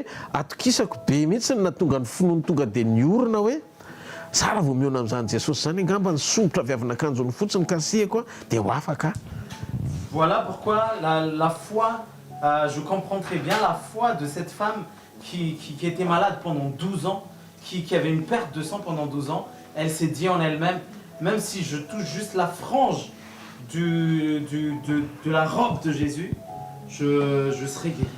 hoe atokisako be mihitsy na tonga ny finoany tonga dia niorona hoe tsara vao miona amin'izany Jesosy zany angamba ny somotra viavinakanjony fotsiny kasihako dia ho afaka. Voilà pourquoi la foi, je comprends très bien la foi de cette femme qui était malade pendant 12 ans, qui avait une perte de sang pendant 12 ans. Elle s'est dit en elle-même, même si je touche juste la frange de la robe de Jésus, je serai guéri.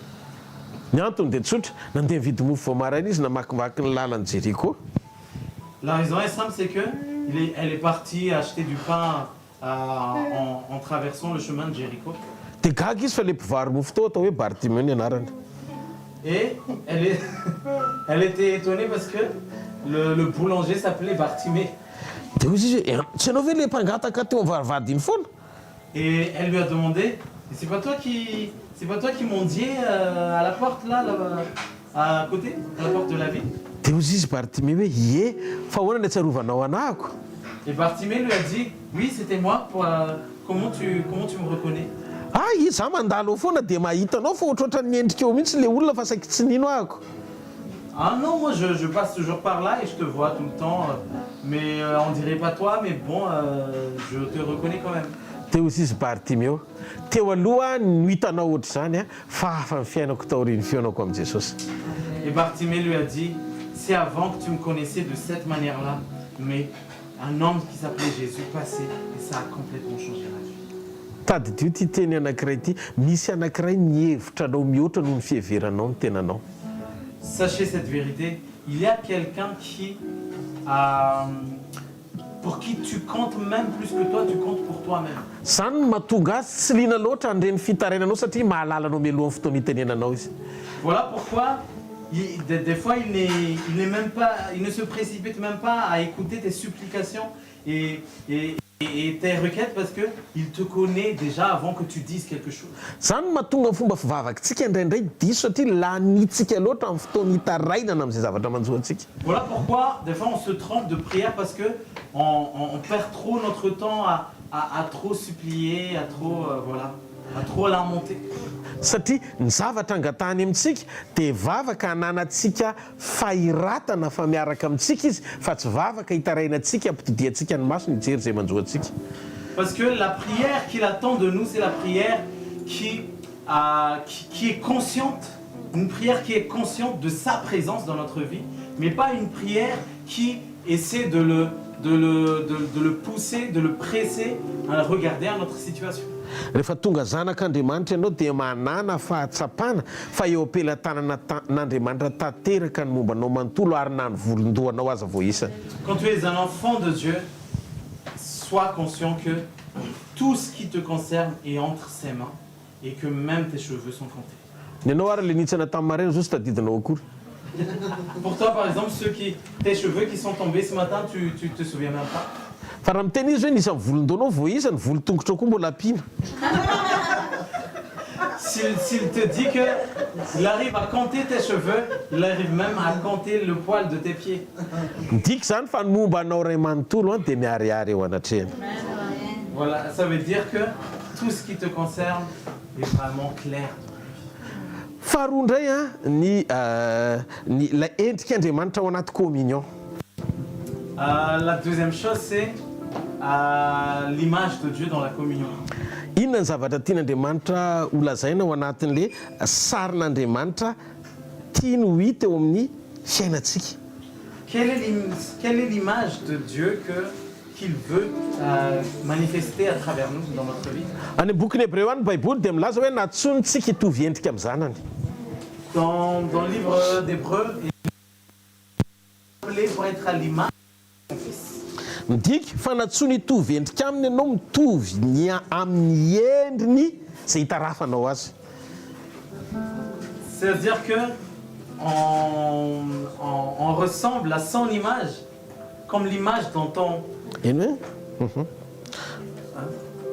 Ny antony dia tsotra nandeha mividy mofo vao maraina izy namakivaky ny lalany Jéricho. La raison est simple, c'est qu'elle est partie acheter du pain en traversant le chemin de Jéricho. Dia gaga izy fa le mpivary mofo tao atao hoe Bartiméu ny anarany. Et elle était étonnée parce que le boulanger s'appelait Bartimée. Dia hoy izy hoe tsy ianao ve le mpangataka teo varivadiny foana? Et elle lui a demandé, c'est pas toi qui mendiais à la porte là, à côté, à la porte de la ville? Dia hozy izy Bartiméu hoe ie fa ahoana ny atsarovanao anahako? Et Bartimée lui a dit, oui c'était moi, comment tu me reconnais? Ah izy za mandalo foana dia mahitanao fa ohatrohatra ny endrika eo mihitsy le olona fa saky tsy nino ahako. Ah non, moi je passe toujours par là et je te vois tout le temps, mais on dirait pas toi, mais bon, je te reconnais quand même. Dia hozy izy Bartiméu teo aloha no hitanao ohatr' zany fa hafa ny fiainako taorian'ny fionako amin'i Jesosy. Et Bartimée lui a dit, c'est avant que tu me connaissais de cette manière-là, mais un homme qui s'appelait Jésus passait et ça a complètement changé la vie. Tadidio ty teny anankiray ity misy anankiray mihevitra anao mihoatra noho ny fiheveranao ny tenanao. Sachez cette vérité, il y a quelqu'un pour qui tu comptes même plus que toi, tu comptes pour toi-même. Zany no mahatonga azy tsy liana loatra andreny fitarainanao satria mahalalanao mialohan'ny fotoana itenenanao izy. Voilà pourquoi des fois il ne se précipite même pas à écouter tes supplications et tes requêtes parce que il te connaît déjà avant que tu dises quelque chose. Zany no mahatonga ny fomba fivavakintsika indraindray diso satria lanitsika loatra amin'ny fotoana hitarainana amin'izay zavatra manjoantsika. Voilà pourquoi des fois on se trompe de prière parce que on perd trop notre temps à trop supplier, à trop lamenter. Satria ny zavatra angatahany amintsika dia vavaka hananatsika fahiratana fa miaraka amintsika izy fa tsy vavaka hitarainantsika ampitodiantsika ny maso ny jery izay manjoantsika. Parce que la prière qu'il attend de nous, c'est la prière qui est consciente, une prière qui est consciente de sa présence dans notre vie, mais pas une prière qui essaie de le pousser, de le presser à regarder à notre situation. Rehefa tonga zanak'Andriamanitra ianao dia manana fahatsapana fa eo ampelantanan'Andriamanitra tanteraka ny mombanao manontolo ary na ny volondohanao aza vao isany. Quand tu es un enfant de Dieu, sois conscient que tout ce qui te concerne est entre ses mains et que même tes cheveux sont comptés. Ny anao ary le nitsana tamin'ny maraina zao sy tadidinao akory. Pour toi, par exemple, tes cheveux qui sont tombés ce matin, tu te souviens même pas? Fa raha miteny izy hoe nisy amin'ny volondohanao vao izy ny volotongotra koa mbola ampiana. S'il te dit qu'il arrive à compter tes cheveux, il arrive même à compter le poil de tes pieds. Dika zany fa ny momba anao ray manontolo dia miharihary eo anatrehany. Voilà, ça veut dire que tout ce qui te concerne est vraiment clair. Faharoa indray la endrik'Andriamanitra ao anaty communion. La deuxième chose, c'est l'image de Dieu dans la communion. Inona ny zavatra tian'Andriamanitra ho lazaina ao anatin'le sarin'Andriamanitra tiany ho hita eo amin'ny fiainantsika? Quelle est l'image de Dieu qu'il veut manifester à travers nous dans notre vie? Any bokin'ny Hébreu any Baiboly dia milaza hoe natsonitsika hitovy endrika amin'ny zanany. Dans le livre d'Hébreux, il est appelé pour être à l'image de son fils. Midika fa natsony hitovy endrika aminy ianao mitovy amin'ny endriny izay hitarafanao azy. C'est-à-dire que on ressemble à son image, comme l'image dont on... Ino hoe?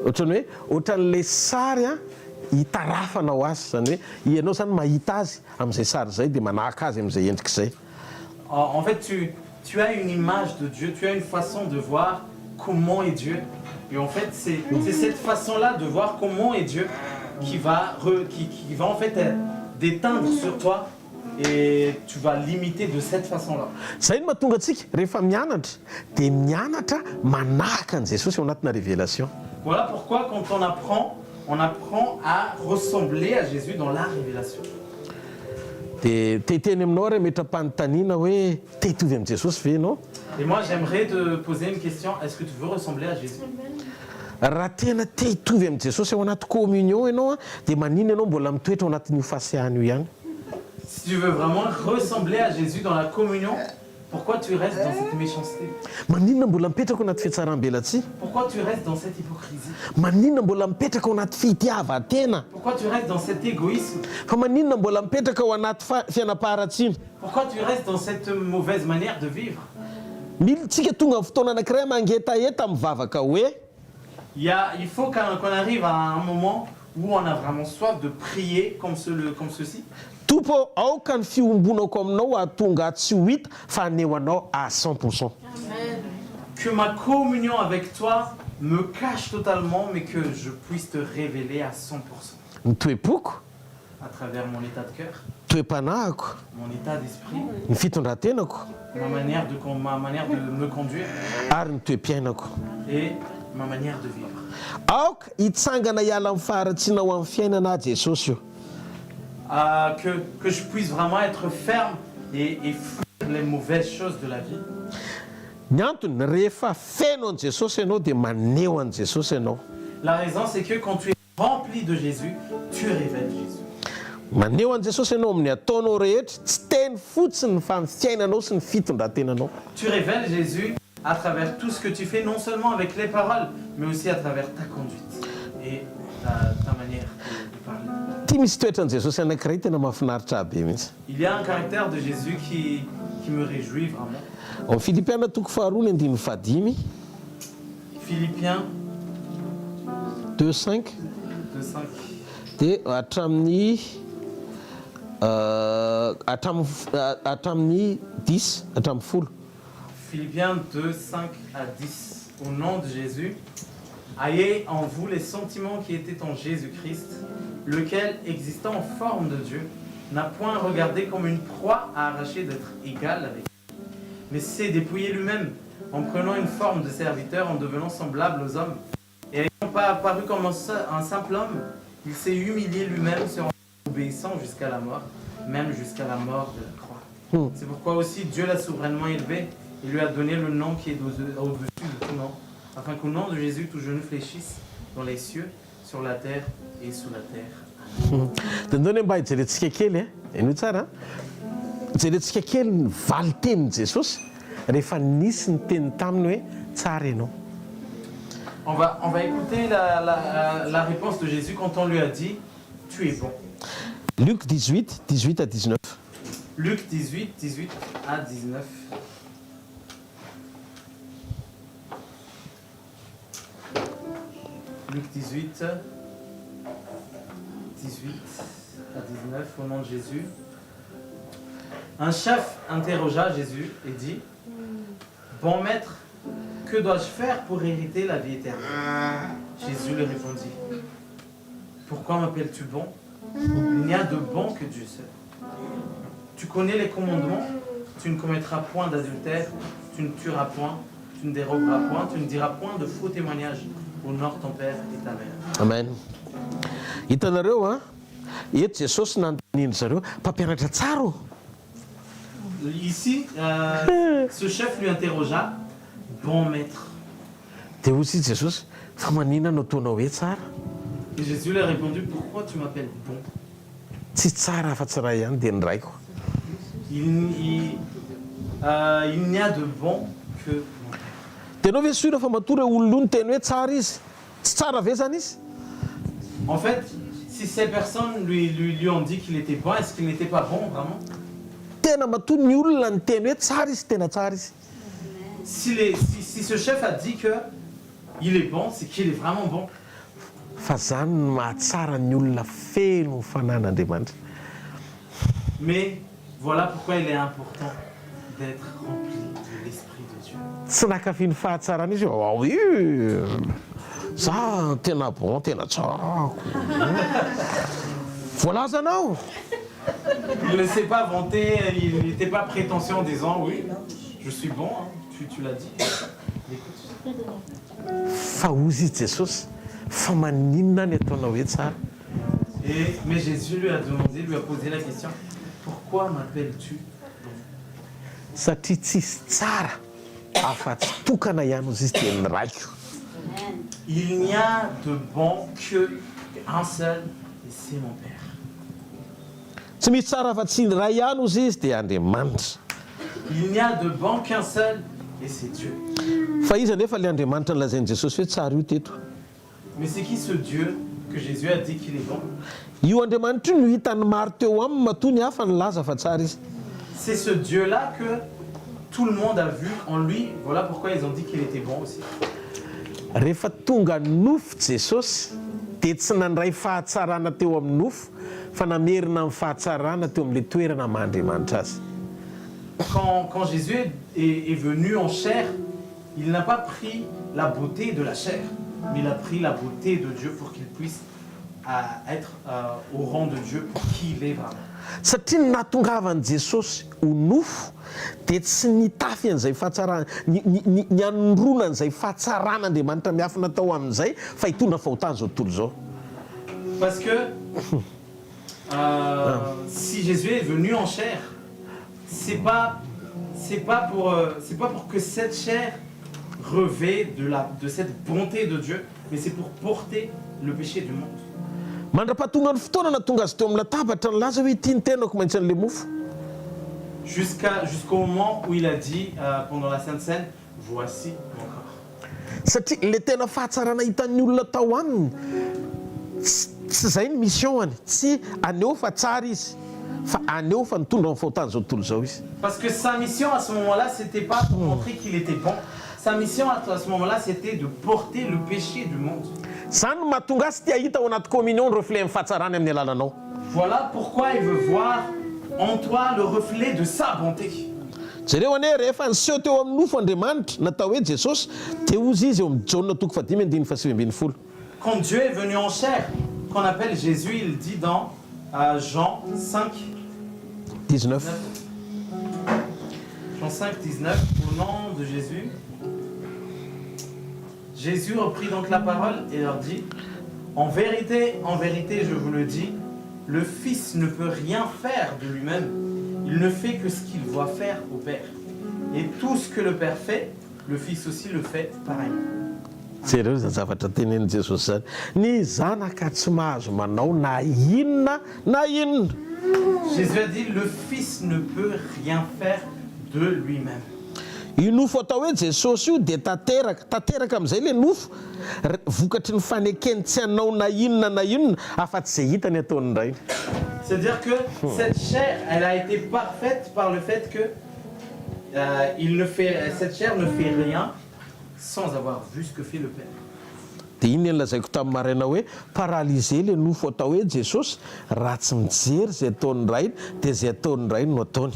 Ohatran'ny hoe ohatran'ilay sary hitarafanao azy, zany hoe ianao zany mahita azy amin'izay sary izay dia manahaka azy amin'izay endrika izay. En fait, tu as une image de Dieu, tu as une façon de voir comment est Dieu. Et en fait, c'est cette façon-là de voir comment est Dieu qui va en fait déteindre sur toi et tu vas l'imiter de cette façon-là. Zay no mahatonga antsika rehefa mianatra dia mianatra manahaka an' Jesosy ao anatina révélation. Voilà pourquoi quand on apprend à ressembler à Jésus dans la révélation. Dia teteny aminao ary metra-panontaniana hoe te hitovy amin'i Jesosy ve ianao? Et moi, j'aimerais te poser une question. Est-ce que tu veux ressembler à Jésus? Raha tena te hitovy amin'i Jesosy ao anaty communion ianao dia maninona ianao mbola mitoetra ao anatin'io fahaseahana io ihany? Si tu veux vraiment ressembler à Jésus dans la communion, pourquoi tu restes dans cette méchanceté? Maninona mbola mipetraka ao anaty fiatsaram-belatsy? Pourquoi tu restes dans cette hypocrisie? Maninona mbola mipetraka ao anaty fitiavan-tena? Pourquoi tu restes dans cet égoïsme? Fa maninona mbola mipetraka ao anaty fianapaharatsiana? Pourquoi tu restes dans cette mauvaise manière de vivre? Militsika tonga amin'ny fotoana anankiray mangetaeta mivavaka hoe Il faut qu'on arrive à un moment où on a vraiment soif de prier comme ceci. tompo aoka ny fiombonako aminao ahatonga tsy ho hita fa aneo anao à 100%. Que ma communion avec toi me cache totalement, mais que je puisse te révéler à 100%. Ny toe-poko, À travers mon état de cœur, toe-panahiko, mon état d'esprit, ny fitondrantenako ma manière de me conduire ary ny toe-piainako. et ma manière de vivre. Aoka hitsangana hiala amin'ny faharatsiana ao amin'ny fiainana Jesosy io. Que je puisse vraiment être ferme et fuir les mauvaises choses de la vie. Ny antony rehefa feno an' Jesosy ianao dia maneho an' Jesosy ianao. La raison, c'est que quand tu es rempli de Jésus, tu révèles Jésus. Maneho an' Jesosy ianao amin'ny ataonao rehetra, tsy teny fotsiny fa ny fiainanao sy ny fitondrantenanao. Tu révèles Jésus à travers tout ce que tu fais, non seulement avec les paroles, mais aussi à travers ta conduite et ta manière de parler. Tia misy toetran' Jesosy anankiray tena mahafinaritra be mihitsy. Il y a un caractère de Jésus qui me réjouit vraiment. Ao amin'ny Filipiana toko faharoa ny andiny fadimy Philippiens 2:5 2:5. dia hatramin'ny hatramin'ny 10 hatramin'ny 10. Philippiens 2:5 à 10. Au nom de Jésus, ayez en vous les sentiments qui étaient en Jésus-Christ, lequel, existant en forme de Dieu, n'a point regardé comme une proie à arracher d'être égal avec lui, mais s'est dépouillé lui-même en prenant une forme de serviteur, en devenant semblable aux hommes. Et n'ayant pas apparu comme un simple homme, il s'est humilié lui-même, se rendant obéissant jusqu'à la mort, même jusqu'à la mort de la croix. C'est pourquoi aussi Dieu l'a souverainement élevé et lui a donné le nom qui est au-dessus de tout nom, afin qu'au nom de Jésus, tout genou fléchisse dans les cieux, sur la terre et sous la terre. Dia ndao ny mba hijerentsika kely eno tsara hijerentsika kely ny valitenin'i Jesosy rehefa nisy ny teny taminy hoe tsara ianao. On va écouter la réponse de Jésus quand on lui a dit « Tu es bon ». Luc 18, 18 à 19. Luc 18, 18 à 19. Luc 18, 18 à 19, au nom de Jésus. Un chef interrogea Jésus et dit « Bon maître, que dois-je faire pour hériter la vie éternelle ?» Jésus lui répondit « Pourquoi m'appelles-tu bon? Il n'y a de bon que Dieu seul. Tu connais les commandements, tu ne commettras point d'adultère, tu ne tueras point, tu ne déroberas point, tu ne diras point de faux témoignages. Honore ton père et ta mère. » Amen. Hitanareo a eto Jesosy nanontaniany zareo mpampianatra tsara ô. Ici, ce chef lui interrogea « Bon maître ». Dia hoy izy Jesosy fa maninona no ataonao hoe tsara? Et Jésus lui a répondu « Pourquoi tu m'appelles bon ?» Tsy tsara afa-tsy raha ihany dia ny raiko. Il n'y a de bon que mon père. Tenao ve soina fa matory olona ny teny hoe tsara izy? Tsy tsara ve zany izy? En fait, si ces personnes lui ont dit qu'il était bon, est-ce qu'il n'était pas bon vraiment? Tena matory ny olona ny teny hoe tsara izy, tena tsara izy. Si ce chef a dit qu'il est bon, c'est qu'il est vraiment bon. Fa zany no mahatsara ny olona feno ny fanan'Andriamanitra. Mais voilà pourquoi il est important d'être rempli de l'Esprit de Dieu. Tsy nakafiny fahatsarana izy io. Za tena bon, tena tsarako. Voalaza anao. Il ne s'est pas vanté, il n'était pas prétentieux en disant oui, je suis bon, hein, tu l'as dit. Écoute. Fa ozy Jesosy fa maninona ny ataonao hoe tsara. Mais Jésus lui a demandé, lui a posé la question, pourquoi m'appelles-tu? Satria tsisy tsara afa-tsy tokana ihany izy teny raiko. Il n'y a de bon qu'un seul, et c'est mon Père. Tsy misy tsara afa-tsy ray ihany izy dia Andriamanitra. Il n'y a de bon qu'un seul, et c'est Dieu. Fa izy anefa le Andriamanitra nolazainy Jesosy hoe tsara io teto. Mais c'est qui ce Dieu que Jésus a dit qu'il est bon? Io Andriamanitra io no hitany maro teo aminy matoa ny hafa nilaza fa tsara izy. C'est ce Dieu-là que tout le monde a vu en lui. Voilà pourquoi ils ont dit qu'il était bon aussi. Rehefa tonga nofo Jesosy dia tsy nandray fahatsarana teo amin'ny nofo fa namerina amin'ny fahatsarana teo amin'ilay toerana mahandriamanitra azy. Quand Jésus est venu en chair, il n'a pas pris la beauté de la chair, mais il a pris la beauté de Dieu pour qu'il puisse être au rang de Dieu pour qui il est vraiment. Satria ny nahatongavany Jesosy ho nofo dia tsy nitafy an'izay fahatsarana ny anondrona an'izay fahatsarana Andriamanitra miafina tao amin'izay fa hitondra fahotana zao tontolo zao. Parce que si Jésus est venu en chair, c'est pas pour que cette chair revêt de cette bonté de Dieu, mais c'est pour porter le péché du monde. Mandra-pahatonga ny fotoana na tonga azy teo amin'ny latabatra nilaza hoe ity ny tenako maintsy an'ilay mofo. Jusqu'au moment où il a dit pendant la Sainte Seine, voici mon corps. Satria le tena fahatsarana hitan'ny olona tao aminy tsy zay ny mission-any, tsy aneo fa tsara izy fa aneo fa nitondra amin'ny fahotana zao tontolo zao izy. Parce que sa mission à ce moment-là, c'était pas pour montrer qu'il était bon. Sa mission à ce moment-là, c'était de porter le péché du monde. Zany no mahatonga azy tia hita ao anaty communion ny reflet amin'ny fahatsarany amin'ny alalanao. Voilà pourquoi il veut voir en toi le reflet de sa bonté. Jereo ane rehefa niseho teo amin'ny nofo Andriamanitra natao hoe Jesosy dia ozy izy eo amin'ny Jaona 5:7-8. Quand Dieu est venu en chair, qu'on appelle Jésus, il dit dans Jean 5:19. Jean 5:19, au nom de Jésus. Jésus reprit donc la parole et leur dit, en vérité, je vous le dis, le Fils ne peut rien faire de lui-même. Il ne fait que ce qu'il voit faire au Père. Et tout ce que le Père fait, le Fils aussi le fait pareillement. Jereo zany zavatra tenen'i Jesosy zany. Ny zanaka tsy mahazo manao na inona na inona. Jésus a dit, le Fils ne peut rien faire de lui-même. Io nofo atao hoe Jesosy io dia tanteraka amin'izay le nofo vokatry ny fanekeny tsy hanao na inona afa-tsy izay hitany ataony indray. C'est-à-dire que cette chair, elle a été parfaite par le fait que cette chair ne fait rien sans avoir vu ce que fait le Père. Dia iny lazaiko tamin'ny maraina hoe paralysé le nofo atao hoe Jesosy raha tsy mijery zay ataony rainy dia zay ataony rainy no ataony.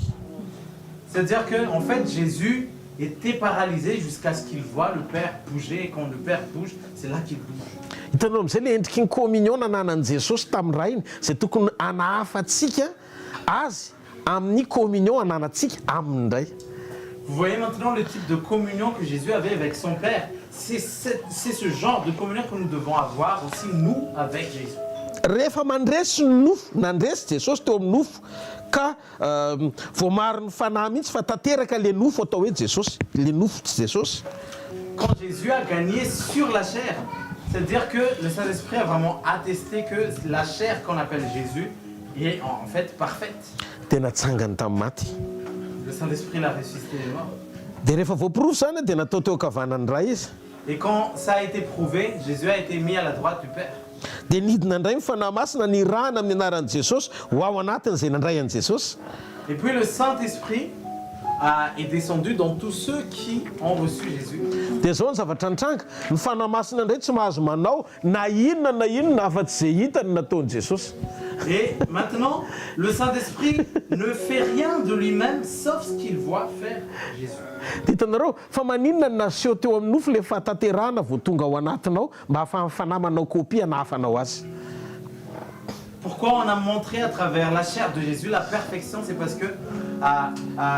C'est-à-dire que en fait Jésus était paralysé jusqu'à ce qu'il voit le Père bouger, et quand le Père bouge, c'est là qu'il bouge. Hitanao amin'izay le endriky ny communion nananan'i Jesosy tamin'ny rainy zay tokony hanahafantsika azy amin'ny communion hananantsika aminy indray. Vous voyez maintenant le type de communion que Jésus avait avec son Père. C'est ce genre de communion que nous devons avoir aussi nous avec Jésus. Rehefa mandresy ny nofo nandresy Jesosy teo amin'ny nofo ka vao maro ny fanahy mihitsy fa tanteraka le nofo atao hoe Jesosy, le nofo Jesosy. Quand Jésus a gagné sur la chair, c'est-à-dire que le Saint-Esprit a vraiment attesté que la chair qu'on appelle Jésus est en fait parfaite. Tena tsangany tamin'ny maty. Le Saint-Esprit l'a ressuscité des morts. Dia rehefa voaporofo zany dia natao teo kavanany ray izy. Et quand ça a été prouvé, Jésus a été mis à la droite du Père. Dia nidina indray ny fanahy masina ny rahana amin'ny anaran'i Jesosy ho ao anatin'izay nandray an'i Jesosy. Et puis le Saint-Esprit est descendu dans tous ceux qui ont reçu Jésus. Dia zao ny zavatra nitranga ny fanahy masina indray tsy mahazo manao na inona afa-tsy izay hitany nataon'i Jesosy. Et maintenant, le Saint-Esprit ne fait rien de lui-même sauf ce qu'il voit faire Jésus. Hitanareo fa maninona ny naseho teo amin'ny nofo le fahatanterahana vao tonga ao anatinao mba ahafahan'ny fanahy manao kopia na hafanao azy. Pourquoi on a montré à travers la chair de Jésus la perfection? C'est parce que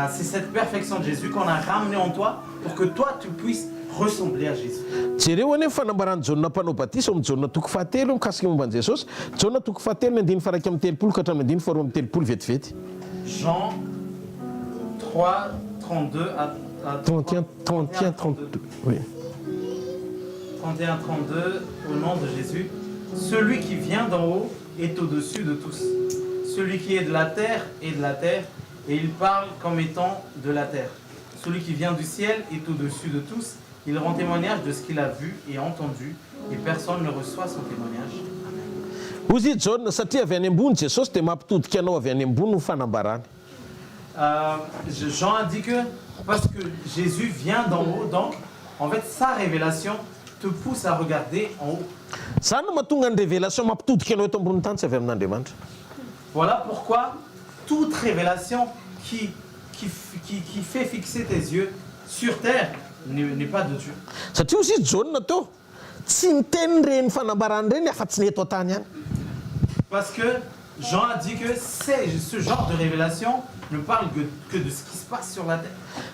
c'est cette perfection de Jésus qu'on a ramené en toi pour que toi tu puisses ressembler à Jésus. jereo ane fanambarany jauna mpanao batisa amin'ny jauna toko fahatelo mikasika momba an Jesosy. Jauna toko fahatelo ny andiny faraika amin'ny telopolo ka hatramin'ny andiny faharoa amin'ny telopolo vetivety. Jean 3, 32 à 31, 32. Oui. 31, 32, au nom de Jésus. Celui qui vient d'en haut est au-dessus de tous. Celui qui est de la terre est de la terre, et il parle comme étant de la terre. Celui qui vient du ciel est au-dessus de tous. Il rend témoignage de ce qu'il a vu et entendu, et personne ne reçoit son témoignage. Ozy Jauna satria avy any ambony Jesosy dia mampitodika anao avy any ambony no fanambarany. Jean a dit que parce que Jésus vient d'en haut, donc en fait sa révélation te pousse à regarder en haut. Zany no mahatonga ny révélation mampitodika anao eto ambony tany tsy avy amin'Andriamanitra. Voilà pourquoi toute révélation qui fait fixer tes yeux sur terre n'est pas de Dieu. Satria ozy Jauna tao tsy miteny reny fanambarany reny afa-tsy ny eto an-tany ihany. Parce que Jean a dit que ce genre de révélation ne parle que de ce qui se passe sur la terre.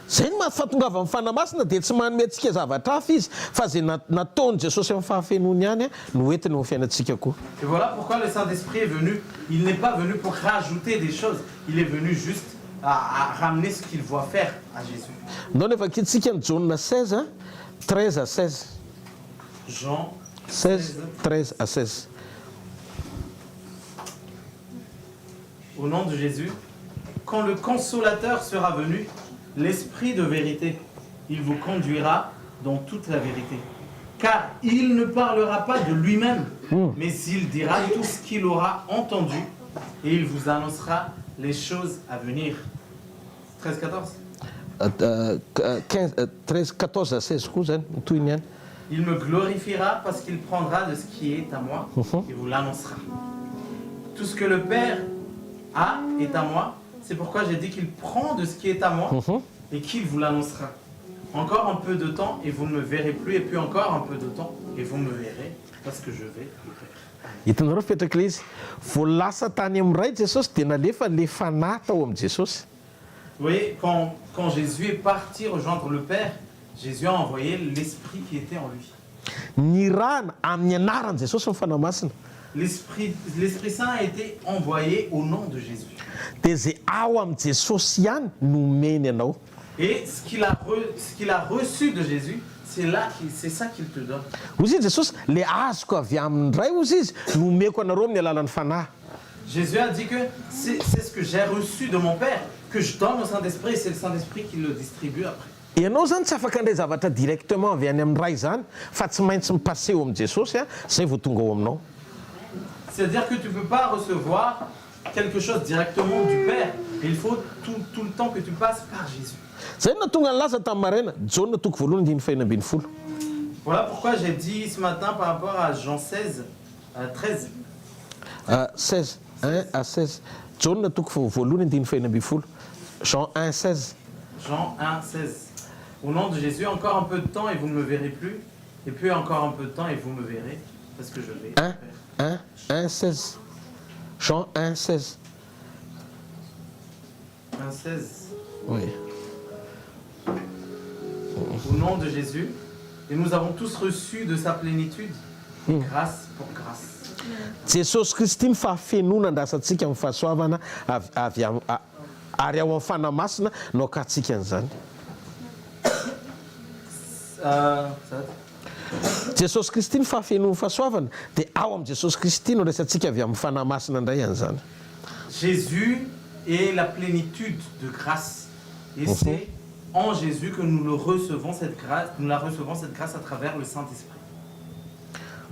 Zay ny mahafatongava amin'ny fanamasina dia tsy manome antsika zavatra hafa izy fa zay nataony Jesosy amin'ny fahafenony ihany no entiny ho fiainantsika koa. Et voilà pourquoi le Saint-Esprit est venu. Il n'est pas venu pour rajouter des choses. Il est venu juste à ramener ce qu'il voit faire à Jésus. Ndao nefa kitsika ny Jauna 16, 13 à 16. Jean 16, 13 à 16. Au nom de Jésus, quand le Consolateur sera venu, l'Esprit de vérité, il vous conduira dans toute la vérité. Car il ne parlera pas de lui-même, mais il dira tout ce qu'il aura entendu et il vous annoncera les choses à venir. 13-14 13, 14 à 16, scusami, tu in ihany. Il me glorifiera parce qu'il prendra de ce qui est à moi et vous l'annoncera. Tout ce que le Père a est à moi. C'est pourquoi j'ai dit qu'il prend de ce qui est à moi et qu'il vous l'annoncera. Encore un peu de temps et vous ne me verrez plus. Et puis encore un peu de temps et vous me verrez parce que je vais le faire. Hitanareo fipetraka ilay izy. Voalasa tany amin'iray Jesosy dia nalefa le fanahy tao amin'ny Jesosy. Vous voyez, quand Jésus est parti rejoindre le Père, Jésus a envoyé l'Esprit qui était en lui. Nirahana amin'ny anaran'i Jesosy ny fanahy masina. L'Esprit Saint a été envoyé au nom de Jésus. Dia zay ao amin'ny Jesosy ihany no omeny anao. Et ce qu'il a reçu de Jésus, c'est ça qu'il te donne. Ozy izy Jesosy le azoko avy amin'ny ray ozy izy no omeko anareo amin'ny alalan'ny fanahy. Jésus a dit que c'est ce que j'ai reçu de mon Père, que je donne au Saint-Esprit, et c'est le Saint-Esprit qui le distribue après. Ianao zany tsy afaka andray zavatra directement avy any amin'ny ray zany fa tsy maintsy mipaseho amin'ny Jesosy zay vao tonga ao aminao. C'est-à-dire que tu ne peux pas recevoir quelque chose directement du Père. Il faut tout le temps que tu passes par Jésus. Zay no tonga nilaza tamin'ny maraina Jauna toko voalohany andiny fahina ambin'ny folo. Voilà pourquoi j'ai dit ce matin par rapport à Jean 16, 13. 16, 1 à 16. Jauna toko voalohany andiny fahina ambin'ny folo. Jean 1, 16. Jean 1, 16. Au nom de Jésus, encore un peu de temps et vous ne me verrez plus. Et puis encore un peu de temps et vous me verrez. Parce que je vais. 1, 16. Jean 1, 16. 1, 16. Oui. Au nom de Jésus. Et nous avons tous reçu de sa plénitude, grâce pour grâce. Jesosy Kristy ny fahafenona andrasantsika amin'ny fahasoavana ary ao amin'ny fanahy masina no akatsika an'izany. Jesosy Kristy ny fahafenona fahasoavana dia ao amin'ny Jesosy Kristy no resantsika avy amin'ny fanahy masina indray an'izany. Jésus est la plénitude de grâce. Et c'est en Jésus que nous la recevons cette grâce à travers le Saint-Esprit.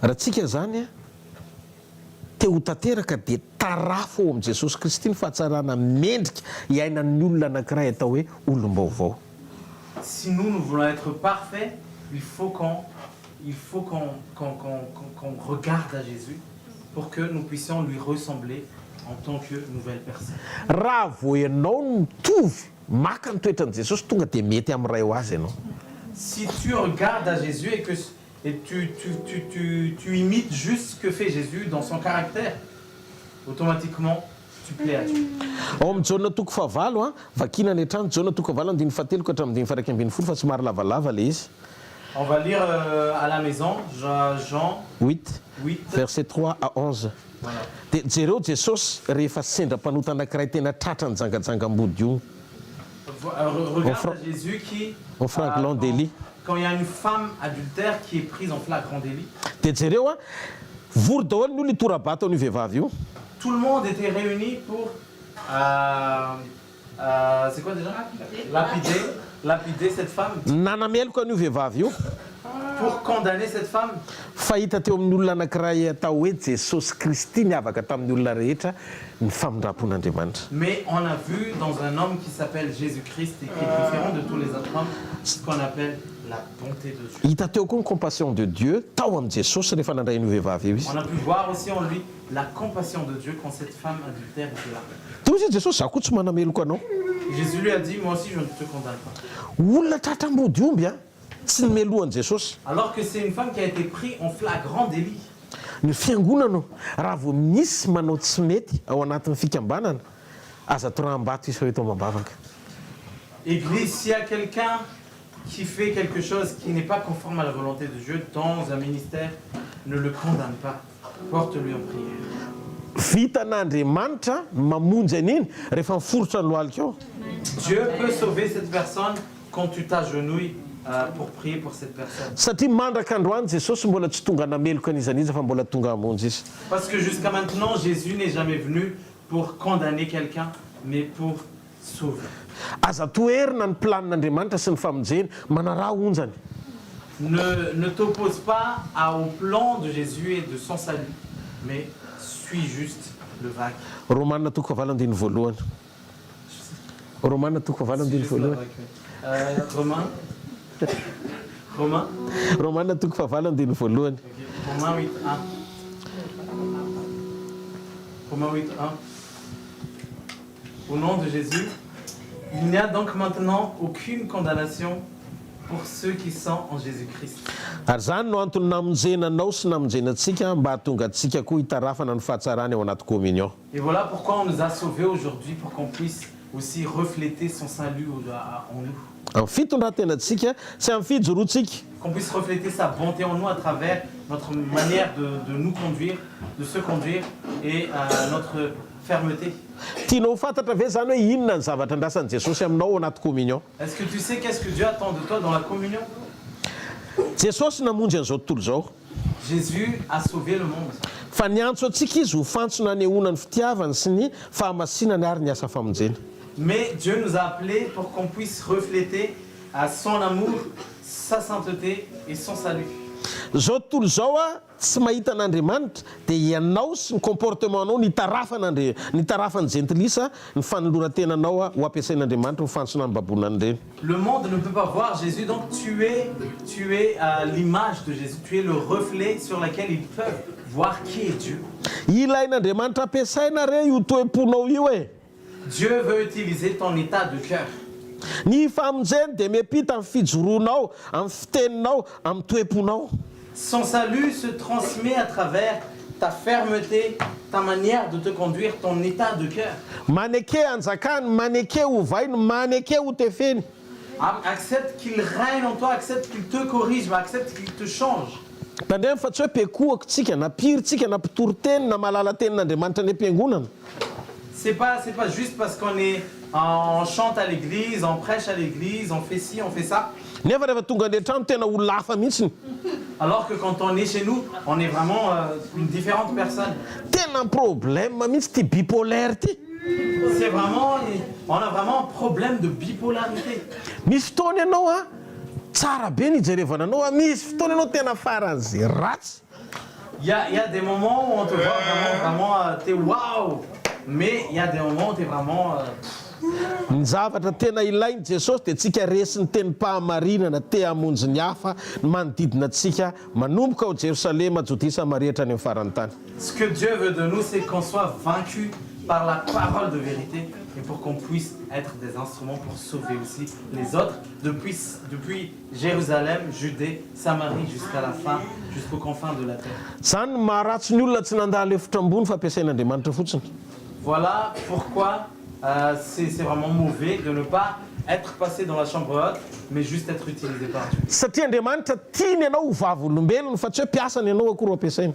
Raha tsika zany teo tanteraka dia tarafo ao amin'ny Jesosy Kristy ny fahatsarana mendrika iainan'ny olona anankiray atao hoe olom-baovao. Si nous voulons être parfaits, il faut qu'on regarde à Jésus pour que nous puissions lui ressembler en tant que nouvelle personne. Raha vao ianao mitovy maka ny toetran'i Jesosy tonga dia mety amin'ny ray ho azy ianao. Si tu regardes à Jésus et tu imites juste ce que fait Jésus dans son caractère, automatiquement, tu plais à Dieu. ao amin'ny jaona toko fahavalo a vakina ny trano jaona toko fahavalo andiny fatelo ka hatramin'ny dimy faraika ambin'ny folo fa somary lavalava le izy. On va lire à la maison Jean 8 8. verset 3 à 11. Voilà. Dia jereo Jesosy rehefa sendra mpanota anankiray tena tratra ny jangajangam-body io. Regarde à Jésus qui, en flagrant délit. Quand il y a une femme adultère qui est prise en flagrant délit, Dia jereo a vory daholo ny olona itorabato an'io vehivavy io. tout le monde était réuni pour c'est quoi déjà? Lapider cette femme, Nanameloka an'io vehivavy io. pour condamner cette femme. Fahita teo amin'ny olona anankiray atao hoe Jesosy Kristy niavaka tamin'ny olona rehetra ny famindrapon'Andriamanitra. Mais on a vu dans un homme qui s'appelle Jésus-Christ et qui est différent de tous les autres hommes, ce qu'on appelle la bonté de Dieu. Hita teo koa ny compassion de Dieu tao amin'ny Jesosy rehefa nandray an'io vehivavy io izy. On a pu voir aussi en lui la compassion de Dieu quand cette femme adultère était là. Toy izy Jesosy za koa tsy manameloko anao. Jésus lui a dit, moi aussi je ne te condamne pas. Olona tratram-body omby a tsy nomelohan'i Jesosy. Alors que c'est une femme qui a été prise en flagrant délit. Ny fiangonana raha vao misy manao tsy mety ao anatin'ny fikambanana aza toram-bato izy fa eto mambavaka. Église, s'il y a quelqu'un qui fait quelque chose qui n'est pas conforme à la volonté de Dieu dans un ministère, ne le condamne pas. Porte-lui en prière. Vitan'Andriamanitra mamonjy an'iny rehefa miforotra ny lohalika ao. Dieu peut sauver cette personne quand tu t'agenouilles pour prier pour cette personne. Satria mandraka androany Jesosy mbola tsy tonga nameloka an'izaniza fa mbola tonga hamonjy izy. Parce que jusqu'à maintenant, Jésus n'est jamais venu pour condamner quelqu'un, mais pour sauver. Aza toerina ny planin'Andriamanitra sy ny famonjeny manaraha onjany. Ne t'oppose pas au plan de Jésus et de son salut, mais suis juste le vague. Romanina toko fahavalo andiny voalohany. Romanina toko fahavalo andiny voalohany. Romains Romanina toko fahavalo andiny voalohany. Romains 8, 1. Romains 8, 1. Au nom de Jésus, il n'y a donc maintenant aucune condamnation pour ceux qui sont en Jésus-Christ. Ary zany no antony namonjenanao sy namonjenantsika mba hahatonga antsika koa hitarafana ny fahatsarany ao anaty communion. Et voilà pourquoi on nous a sauvés aujourd'hui, pour qu'on puisse aussi refléter son salut en nous. Amin'ny fitondratenantsika sy amin'ny fijoroantsika. Qu'on puisse refléter sa bonté en nous à travers notre manière de nous conduire, de se conduire et notre fermeté. Tianao fantatra ve zany hoe inona ny zavatra andrasan'i Jesosy aminao ao anaty communion? Est-ce que tu sais qu'est-ce que Dieu attend de toi dans la communion? Jesosy namonjy an'izao tontolo zao. Jésus a sauvé le monde. Fa niantso antsika izy ho fantsona anehoana ny fitiavany sy ny fahamasinany ary ny asa famonjena. Mais Dieu nous a appelés pour qu'on puisse refléter son amour, sa sainteté et son salut. Zao tontolo zao a tsy mahita an'Andriamanitra dia ianao sy ny comportementanao ny tarafan'ny gentilisa ny fanoloran-tenanao ho ampiasain'Andriamanitra ho fantsona ny babonany ireny. Le monde ne peut pas voir Jésus, donc tu es l'image de Jésus, tu es le reflet sur lequel ils peuvent voir qui est Dieu. Ilain'Andriamanitra ampiasaina re io toe-ponao io e. Dieu veut utiliser ton état de cœur. Ny famonjeny dia miampita amin'ny fijoroanao, amin'ny fiteninao, amin'ny toe-ponao. Son salut se transmet à travers ta fermeté, ta manière de te conduire, ton état de cœur. Maneke anjakany, maneke ho vainy, maneke ho tefeny. Accepte qu'il règne en toi, accepte qu'il te corrige, mais accepte qu'il te change. Tandremo fa tsy hoe pekohako tsika na piritsika na mpitoro teny na malala tenin'Andriamanitra ny ampiangonana. C'est pas juste parce on chante à l'église, on prêche à l'église, on fait ci, on fait ça. Nefa rehefa tonga any an-trano tena olona hafa mihitsiny. Alors que quand on est chez nous, on est vraiment une différente personne. Tena problème mihitsy ty bipolaire ty. On a vraiment un problème de bipolarité. Misy fotoana ianao a tsara be ny ijerevana anao a, misy fotoana ianao tena faran'izay ratsy. Il y a des moments où on te voit vraiment t'es waouh, mais il y a des moments où t'es vraiment Ny zavatra tena ilainy Jesosy dia tsika resy ny tenim-pahamarinana te hamonjy ny hafa ny manodidina antsika manomboka ao Jerosalema, Jodea, Samaria hatrany amin'ny farany tany. Ce que Dieu veut de nous, c'est qu'on soit vaincu par la parole de vérité et pour qu'on puisse être des instruments pour sauver aussi les autres depuis Jérusalem, Judée, Samarie jusqu'à la fin, jusqu'aux confins de la terre. Zany maharatsy ny olona tsy nandalo hevitra ambony fa ampiasain'Andriamanitra fotsiny. Voilà pourquoi c'est vraiment mauvais de ne pas être passé dans la chambre haute, mais juste être utilisé par Dieu. Satria Andriamanitra tiany ianao ho vavy olombelona fa tsy hoe piasany ianao akory ampiasaina.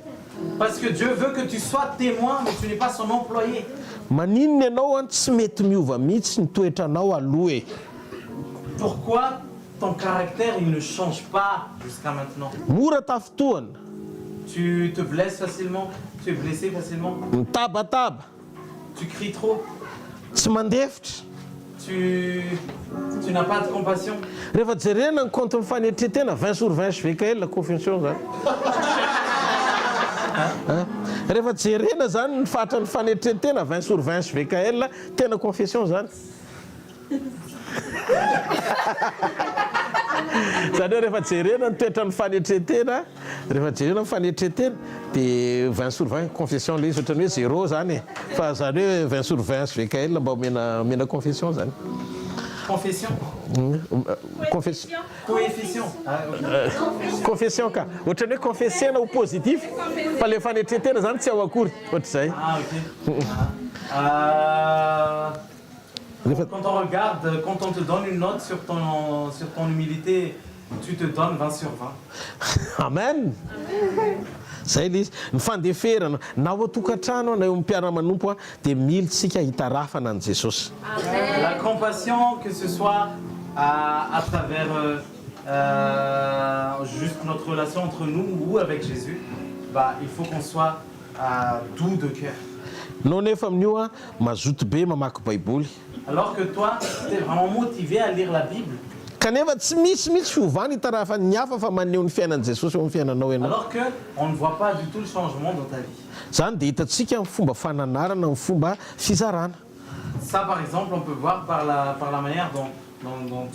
Parce que Dieu veut que tu sois témoin, mais tu n'es pas son employé. Maninona ianao tsy mety miova mihitsy ny toetranao aloha e. Pourquoi ton caractère il ne change pas jusqu'à maintenant? Mora tafotoana, Tu te blesses facilement, tu es blessé facilement, mitabataba, tu cries trop, tsy mandefitra. tu n'as pas de compassion. Rehefa jerena ny compte mifanetretena 20 sur 20 SVKL la convention zany. Rehefa jerena zany ny fatra ny fanetretena 20 sur 20 SVKL tena confession zany. Zany hoe rehefa jerena ny toetra ny fanetretena, rehefa jerena ny fanetretena dia 20 sur 20 confession le izy ohatrany hoe 0 zany e. Fa zany hoe 20 sur 20 SVKL mba omena confession zany. Confession. Confession. Coefficient. Confession ka. Ohatrany hoe confessiana ho positif fa le fanetretena zany tsy ao akory ohatr'izay. Ah ok. Quand on regarde, quand on te donne une note sur ton humilité, tu te donnes 20 sur 20. Amen. Zay le izy ny fandeferana na ao tokantrano na eo mpiara-manompo dia militsika hitarafana an' Jesosy. La compassion, que ce soit à travers juste notre relation entre nous ou avec Jésus, bah, il faut qu'on soit doux de cœur. No nefa amin'io a mazoto be mamaky baiboly. Alors que toi, tu es vraiment motivé à lire la Bible. Kanefa tsy misy mihitsy fiovana hitarafa ny hafa fa maneho ny fiainan'i Jesosy eo amin'ny fiainanao ianao. Alors qu'on ne voit pas du tout le changement dans ta vie. Zany dia hitantsika amin'ny fomba fananarana, amin'ny fomba fizarana. Ça, par exemple, on peut voir par la manière dont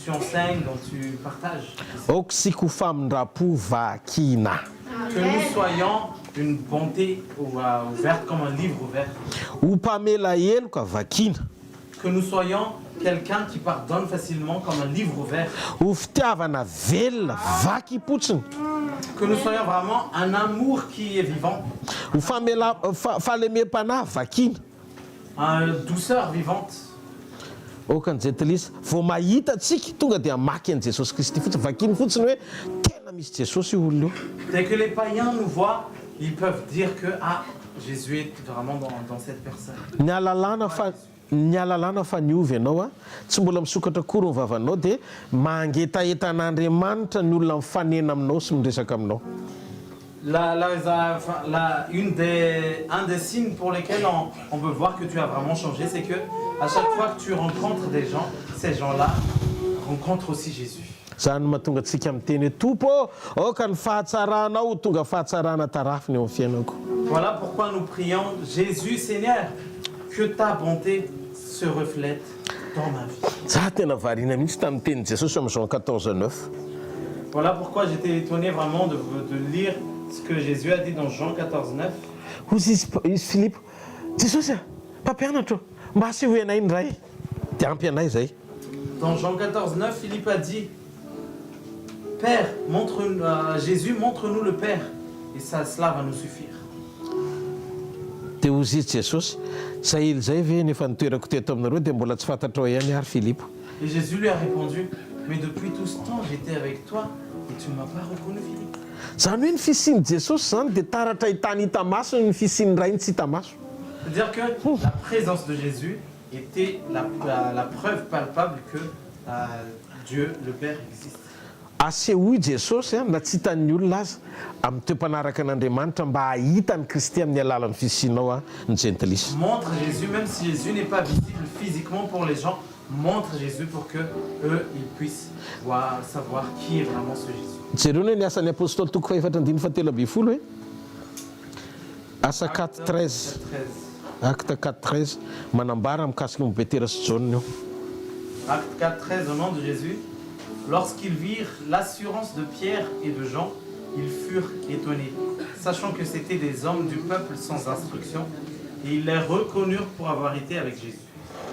tu enseignes, dont tu partages. Oksika ho famindrapo vakina. Que nous soyons une bonté ouverte comme un livre ouvert. Ho mpamela heloka vakina. Que nous soyons quelqu'un qui pardonne facilement comme un livre ouvert. Ho fitiavana velona vaky potsiny. Que nous soyons vraiment un amour qui est vivant. Ho fahalemem-panahy vakina. Une douceur vivante. Okan'izay tilisa vao mahita antsika tonga dia maky an'i Jesosy Kristy fotsiny vakiny fotsiny hoe tena misy Jesosy io olona io. Dès que les païens nous voient, ils peuvent dire que Jésus est vraiment dans cette personne. Ny alalana fa niovy ianao tsy mbola misokatra kory ny vavanao dia mangetaetan'Andriamanitra ny olona mifanena aminao sy miresaka aminao. Un des signes pour lesquels on peut voir que tu as vraiment changé, c'est que à chaque fois que tu rencontres des gens, ces gens-là rencontrent aussi Jésus. Zany mahatonga antsika miteny hoe tompo aoka ny fahatsaranao tonga fahatsarana tarafiny eo amin'ny fiainako. Voilà pourquoi nous prions Jésus Seigneur, que ta bonté se reflète dans ma vie. Za tena variana mihitsy tamin'ny tenin' Jesosy amin'ny Jean 14:9. Voilà pourquoi j'étais étonné vraiment de lire ce que Jésus a dit dans Jean 14:9. Hozy izy Philippe, Jesosy mpampianatra mba aseho anay indray dia ampy anay zay. Dans Jean 14:9, Philippe a dit Père, Jésus, montre-nous le Père, et cela va nous suffire. Dia hozy izy Jesosy, zay ilo zay ve nefa nitoerako teto aminareo dia mbola tsy fantatrao ihany ary Philippe. Et Jésus lui a répondu, mais depuis tout ce temps j'étais avec toi et tu ne m'as pas reconnu Philippe. Zany hoe ny fisian'i Jesosy zany dia taratra hitany hita maso ny fisian'ny ray ny tsy hita maso. C'est-à-dire que la présence de Jésus était la preuve palpable que Dieu, le Père, existe. Asehoy Jesosy na tsy hitan'ny olona aza amin'ny toe-mpanaraka an'Andriamanitra mba hahitany Kristy amin'ny alalan'ny fisianao ny gentilisa. Montre Jésus, même si Jésus n'est pas visible physiquement pour les gens, montre Jésus pour que eux ils puissent savoir qui est vraiment ce Jésus. Jereo hoe ny asan'ny apôstôly toko faefatra andiny fatelo amby folo hoe asa 4:13 acte 4:13 manambara mikasika ny Petera sy John io. Acte 4:13 au nom de Jésus. Lorsqu'ils virent l'assurance de Pierre et de Jean, ils furent étonnés, sachant que c'étaient des hommes du peuple sans instruction, Et ils les reconnurent pour avoir été avec Jésus.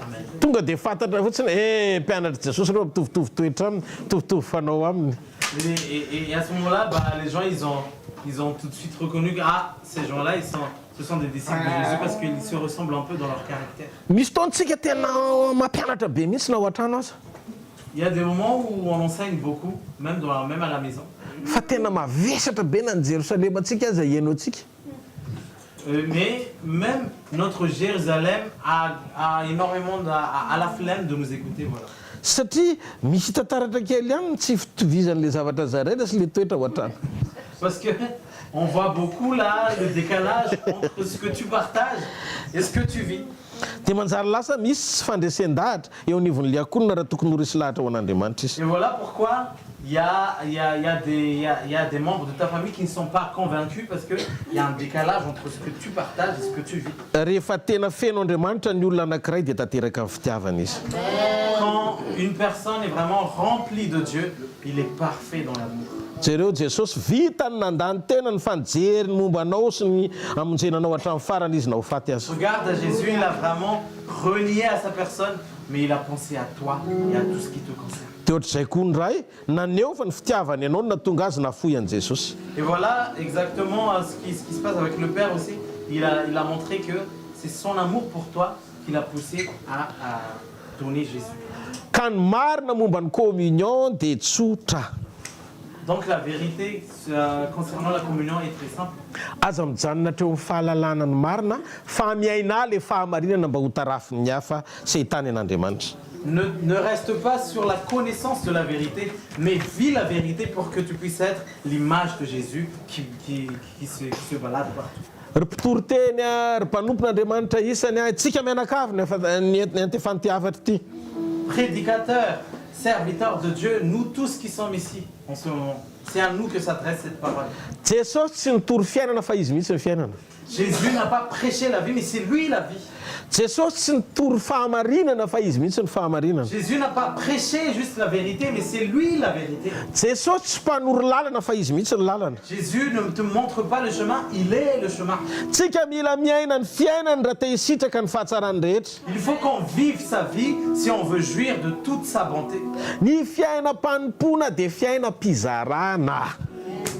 Amen. tonga dia fantatra fotsiny mpianatra Jesosy reo mitovitovy toetra aminy mitovitovy fanao aminy. Et à ce moment-là, bah, les gens, ils ont tout de suite reconnu que ces gens-là, ce sont des disciples de Jésus parce qu'ils se ressemblent un peu dans leur caractère. Misy fotoantsika tena mampianatra be mihitsy na ao an-trano aza. Il y a des moments où on enseigne beaucoup, même à la maison. Fa tena mavesatra be na ny Jérusalem atsika aza ihaino atsika. Mais même notre Jérusalem a énormément à la flemme de nous écouter. Voilà. Satria misy tataratra kely ihany tsy fitovizan'le zavatra zaraina sy le toetra ao an-trano. Parce que on voit beaucoup là le décalage entre ce que tu partages et ce que tu vis. Dia manjary lasa misy tsy fandresen-dahatra eo anivon'le akonina raha tokony ho resy lahatra ao an'Andriamanitra izy. Et voilà pourquoi il y a des membres de ta famille qui ne sont pas convaincus parce qu'il y a un décalage entre ce que tu partages et ce que tu vis. Rehefa tena feno Andriamanitra ny olona anankiray dia tanteraka amin'ny fitiavana izy. Quand une personne est vraiment remplie de Dieu, il est parfait dans l'amour. Jereo Jesosy vitany nandany tena ny fanjery ny momba anao sy ny amonjenanao hatramin'ny farany izy na ho faty azy. Regarde à Jésus, il a vraiment renié à sa personne, mais il a pensé à toi et à tout ce qui te concerne. Dia ohatr'izay koa ny ray naneho fa ny fitiavany ianao no natonga azy nafoy an'i Jesosy. Et voilà exactement ce qui se passe avec le Père aussi. Il a montré que c'est son amour pour toi qui l'a poussé à donner Jésus. Ka ny marina momba ny communion dia tsotra. Donc la vérité concernant la communion est très simple. Aza mijanona treo amin'ny fahalalana ny marina fa miaina le fahamarinana mba ho tarafin'ny hafa sy hitany an'Andriamanitra. Ne reste pas sur la connaissance de la vérité, mais vis la vérité pour que tu puisses être l'image de Jésus qui se balade partout. Ry mpitory teny ry mpanompon'Andriamanitra isany tsika mianakavy ny antefantiavatra ity. Prédicateurs, serviteurs de Dieu, nous tous qui sommes ici en ce moment, c'est à nous que s'adresse cette parole. Jesosy tsy nitory fiainana fa izy mihitsy ny fiainana. Jésus n'a pas prêché la vie, mais c'est lui la vie. Jesosy tsy nitory fahamarinana fa izy mihitsy ny fahamarinana. Jésus n'a pas prêché juste la vérité, mais c'est lui la vérité. Jesosy tsy mpanory lalana fa izy mihitsy ny lalana. Jésus ne te montre pas le chemin, il est le chemin. Tsika mila miaina ny fiainany raha te hisitraka ny fahatsarany rehetra. Il faut qu'on vive sa vie si on veut jouir de toute sa bonté. Ny fiainam-panompona dia fiainam-pizarana.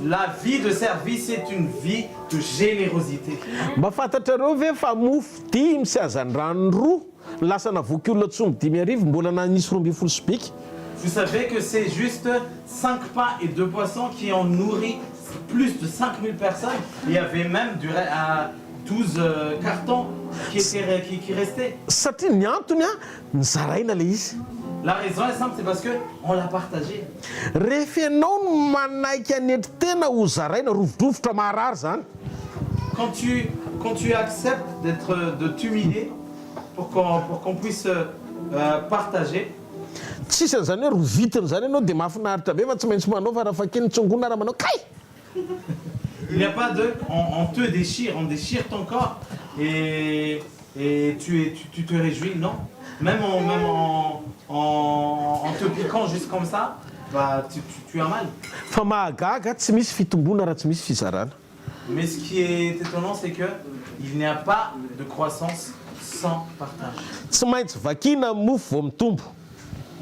La vie de service, c'est une vie de générosité. Mba fantatrareo ve fa mofo dimy sy azany rano roa lasa navoky olona tsomy 5,000 mbola nanisy 12 sy biky. Vous savez que c'est juste 5 pains et 2 poissons qui ont nourri plus de 5000 personnes. Il y avait même 12 cartons qui restaient. Satria ny antony ny zaraina le izy. La raison est simple, c'est parce qu'on l'a partagé. Rehefa ianao no manaiky anetry tena ho zaraina rovidrovitra maharary zany. Quand tu acceptes de t'humilier pour qu'on puisse partager. Tsisy an'izany hoe rovitiny zany ianao dia mahafinaritra be fa tsy maintsy manao fa raha fakeny tsongona raha manao kay. Il n'y a pas de... On te déchire, on déchire ton corps et tu te réjouis, non. Même en te piquant juste comme ça, bah, tu as mal. Fa mahagaga tsy misy fitombona raha tsy misy fizarana. Mais ce qui est étonnant, c'est qu'il n'y a pas de croissance sans partage. Tsy maintsy vakina mofo vao mitombo.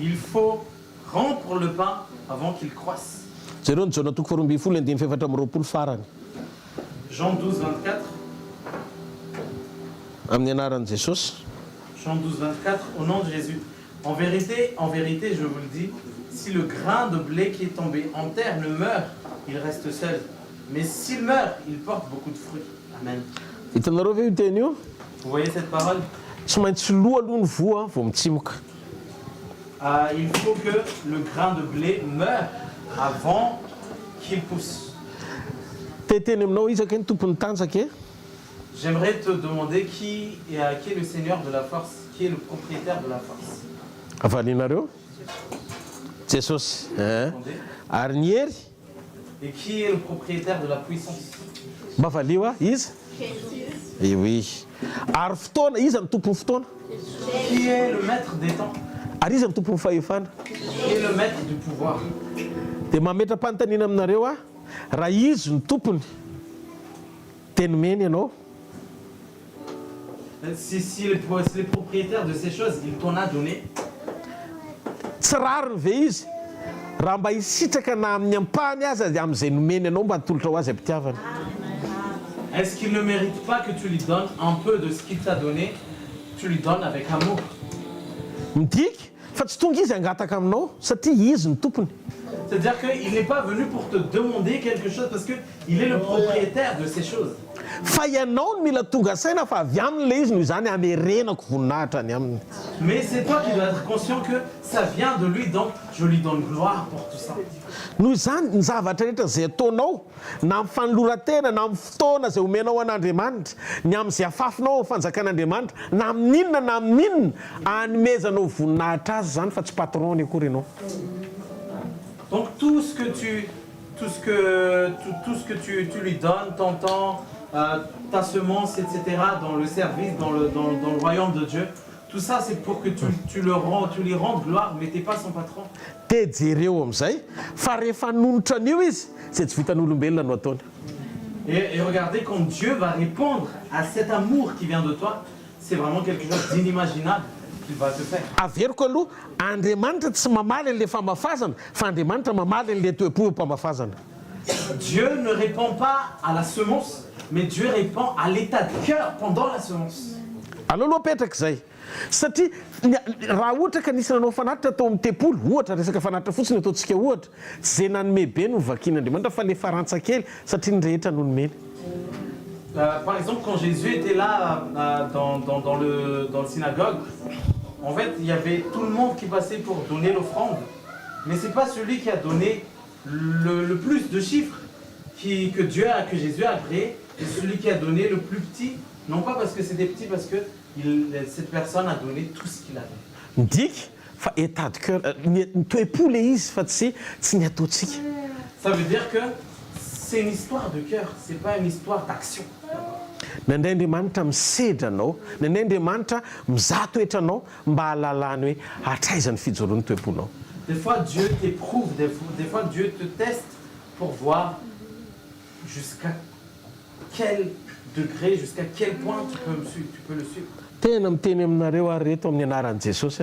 Il faut rompre le pain avant qu'il croisse. Jereo ny Jona 12:24 farany. Jean 12:24. Amin'ny anaran'i Jesosy. Jean 12:24, au nom de Jésus. En vérité, je vous le dis, si le grain de blé qui est tombé en terre ne meurt, il reste seul. Mais s'il meurt, il porte beaucoup de fruits. Amen. Hitanareo ve io teny io? Vous voyez cette parole? Tsy maintsy loha aloha ny voa vao mitsimoka. Il faut que le grain de blé meure avant qu'il pousse. Teteny aminao izaka ny tompon'ny tanjaka e? J'aimerais te demander qui est le Seigneur de la force, qui est le propriétaire de la force. Avalinareo? Jesosy. Ary ny hery? Et qui est le propriétaire de la puissance? Mba valio izy? Oui. Ary fotoana, iza ny tompon'ny fotoana? Qui est le maître des temps? Ary iza ny tompon'ny fahefana? Qui est le maître du pouvoir? Dia mametra-panontaniana aminareo raha izy ny tompony tenomeny ianao si les propriétaires de ces choses, il t'en a donné. Tsy rariny ve izy raha mba hisitraka na amin'ny ampahany azy amin'izay nomeny anao mba hatolotra ho azy am-pitiavana. Est-ce qu'il ne mérite pas que tu lui donnes un peu de ce qu'il t'a donné, tu lui donnes avec amour? Midika fa tsy tonga izy hangataka aminao satria izy ny tompony. C'est-à-dire qu'il n'est pas venu pour te demander quelque chose parce qu'il est le propriétaire de ces choses. Fa ianao no mila tonga saina fa avy aminy le izy noho izany hamerenako voninahitra any aminy. Mais c'est toi qui dois être conscient que ça vient de lui, donc je lui donne gloire pour tout ça. Noho izany ny zavatra rehetra zay ataonao na amin'ny fanoloran-tena na amin'ny fotoana zay omenao an'Andriamanitra ny amin'izay afafinao amin'ny fanjakan'Andriamanitra na amin'inona na amin'inona hanomezanao voninahitra azy zany fa tsy patron akory ianao. Donc tout ce que tu lui donnes, ton temps, ta semence, etc., dans le service, dans le royaume de Dieu, tout ça c'est pour que tu lui rendes gloire, mais tu n'es pas son patron. Te jereo amin'izay fa rehefa nonotra an'io izy zay tsy vitan'olombelona no ataony. Et regardez, quand Dieu va répondre à cet amour qui vient de toi, c'est vraiment quelque chose d'inimaginable qu'il va te faire. Averiko aloha Andriamanitra tsy mamaly an'ilay famafazana fa Andriamanitra mamaly an'ilay toe-po mpamafazana. Dieu ne répond pas à la semence, mais Dieu répond à l'état de cœur pendant la semence. Aleo aloha petraka izay satria raha ohatra ka nisy nanao fanatitra atao amin'ny tempolo ohatra resaka fanatitra fotsiny ataontsika ohatra tsy zay nanome be no vakian'Andriamanitra fa le farantsakely satria ny rehetra no nomeny. Par exemple, quand Jésus était là dans le synagogue, en fait, il y avait tout le monde qui passait pour donner l'offrande. Mais ce n'est pas celui qui a donné le plus de chiffres que Jésus a créé, c'est celui qui a donné le plus petit. Non pas parce que c'était petit, parce que cette personne a donné tout ce qu'il avait. Midika fa état de cœur ny toe-po le izy fa tsy ny ataontsika. Ça veut dire que c'est une histoire de cœur, c'est pas une histoire d'action. Nandray Andriamanitra misedra anao, nandray Andriamanitra mizaha toetra anao mba hahalalany hoe hatraizany fijoroan'ny toe-ponao. Des fois Dieu t'éprouve, des fois Dieu te teste pour voir jusqu'à quel degré, jusqu'à quel point tu peux le suivre. Tena miteny aminareo ary reto amin'ny anaran'i Jesosy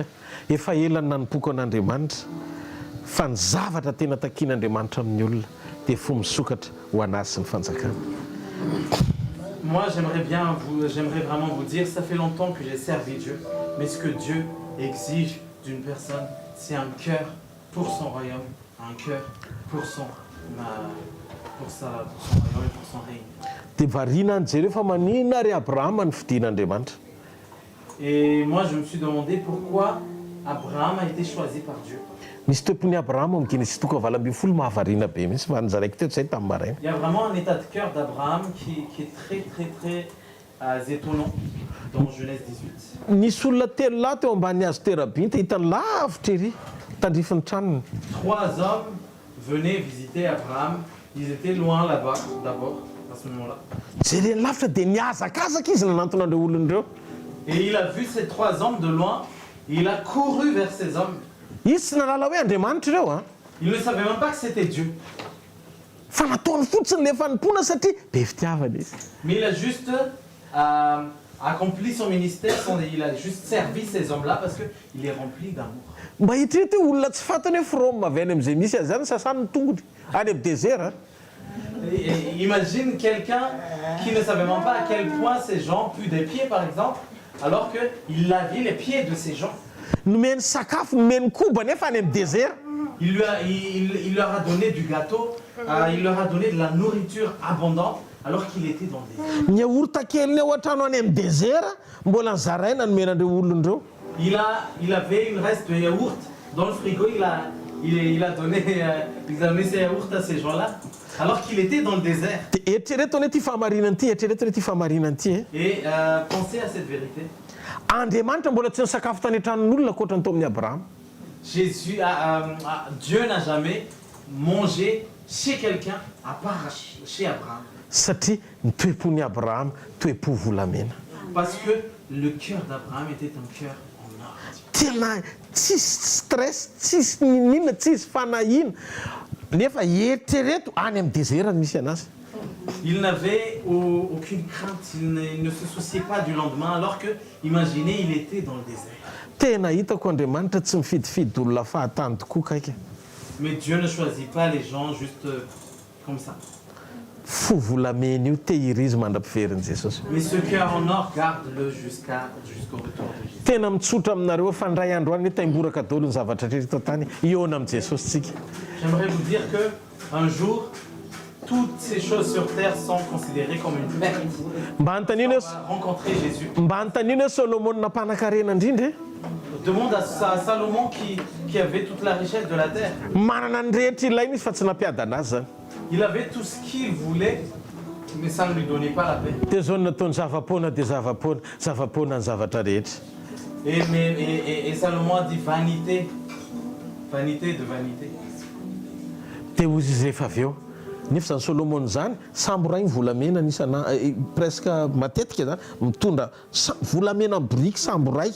efa elany nanompoako an'Andriamanitra fa ny zavatra tena takian'Andriamanitra amin'ny olona dia fo misokatra ho anazy sy ny fanjakana. Moi, j'aimerais vraiment vous dire, ça fait longtemps que j'ai servi Dieu, mais ce que Dieu exige d'une personne, c'est un cœur pour son royaume, un cœur pour son royaume, pour son règne. Dia variana ny jereo fa maninona ary Abrahama ny fidian'Andriamanitra. Et moi, je me suis demandé pourquoi Abraham a été choisi par Dieu. Misy toe-pony Abrahama amin'ny Genesis 12 mahavariana be mihitsy fa nizaraiko teo zay tamin'ny maraina. Il y a vraiment un état de cœur d'Abraham qui est très, très, très étonnant dans Genèse 18. Nisy olona telo lahy teo ambany hazo terabinta hitany lavitra ery tandrifin'ny tranony. 3 hommes venaient visiter Abraham. Ils étaient loin là-bas d'abord, à ce moment-là. Jereny lavitra dia niazakazaka izy nanantona an'ireo olon'ireo. Et il a vu ces 3 hommes de loin, et il a couru vers ces hommes. Izy tsy nalala hoe Andriamanitra ireo a. Il ne savait même pas que c'était Dieu. Fa nataony fotsiny le fanompoana satria be fitiavana izy. Mais il a juste accompli son ministère, il a juste servi ces hommes-là parce qu'il est rempli d'amour. Mba hitrity olona tsy fantany hoe frôme avy any amin'izay misy azy zany sasany ny tongony any amin'ny désert. Imagine quelqu'un qui ne savait même pas à quel point ces gens puent des pieds, par exemple, alors qu'il lavait les pieds de ces gens. Nomeny sakafo, nomeny koba nefa any amin'ny désert. Il leur a donné du gâteau, il leur a donné de la nourriture abondante, alors qu'il était dans le désert. Ny yaourt keliny ao an-trano any amin'ny désert mbola ny zaraina nomenandreo olon'ireo. Il avait une reste de yaourt dans le frigo, il a donné ces yaourts à ces gens-là, alors qu'il était dans le désert. Et Pensez à cette vérité. Andriamanitra mbola tsy nisakafo tany an-tranon'olona ankoatra ny tao amin'ny Abraham. Dieu n'a jamais mangé chez quelqu'un à part chez Abraham. Satria ny toe-pon'ny Abraham toe-po volamena. Parce que le cœur d'Abraham était un cœur en or. Tena tsisy stress, tsisy ninina, tsisy fanahina. Nefa eritrereto any amin'ny désert misy anazy. Il n'avait aucune crainte, il ne se souciait pas du lendemain, alors que, imaginez, il était dans le désert. Tena hitako Andriamanitra tsy mifidifidy olona fahatany tokoa kaiky. Mais Dieu ne choisit pas les gens juste comme ça. Fo volamena io tehirizy mandra-piveriny Jesosy. Mais ce cœur en or, garde-le jusqu'au retour de Jésus. Tena mitsotra aminareo fa ndray andro any taimboraka daholo ny zavatra rehetra eto tany iona amin'ny Jesosy tsika. J'aimerais vous dire que un jour, toutes ces choses sur terre sont considérées comme une perte. Mba antanina On va rencontrer Jésus. mba antanina Solomon nampanankarena indrindra. Demande à Salomon qui avait toute la richesse de la terre. Manana ny rehetra ilainy izy fa tsy nampiadana azy zany. Il avait tout ce qu'il voulait, mais ça ne lui donnait pas la paix. Dia zao nataony zavapoana dia zavapoana ny zavatra rehetra. Et Salomon a dit vanité, vanité de vanité. Dia ozy izy rehefa avy eo. Nefa zany Solomon zany sambo ray ny volamena nisana presque matetika zany mitondra volamena brique sambo ray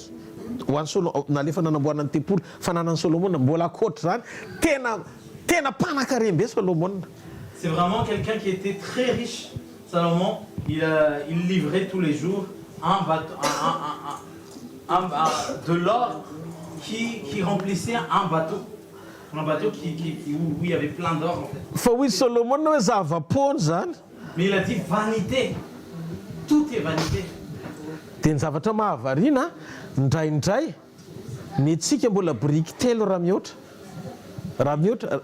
ho an'ny Solomon nalefa nanamboarana ny tempolo fananan'ny Solomon mbola akoatra zany tena mpanan-karem-be Solomon. C'est vraiment quelqu'un qui était très riche. Salomon, il livrait tous les jours un bateau, de l'or qui remplissait un bateau. Un bateau où il y avait plein d'or en fait. Fa hoy Solomon hoe zavapoana zany. Mais il a dit vanité. Tout est vanité. Dia ny zavatra mahavarina ndraindray ny antsika mbola brique telo raha mihoatra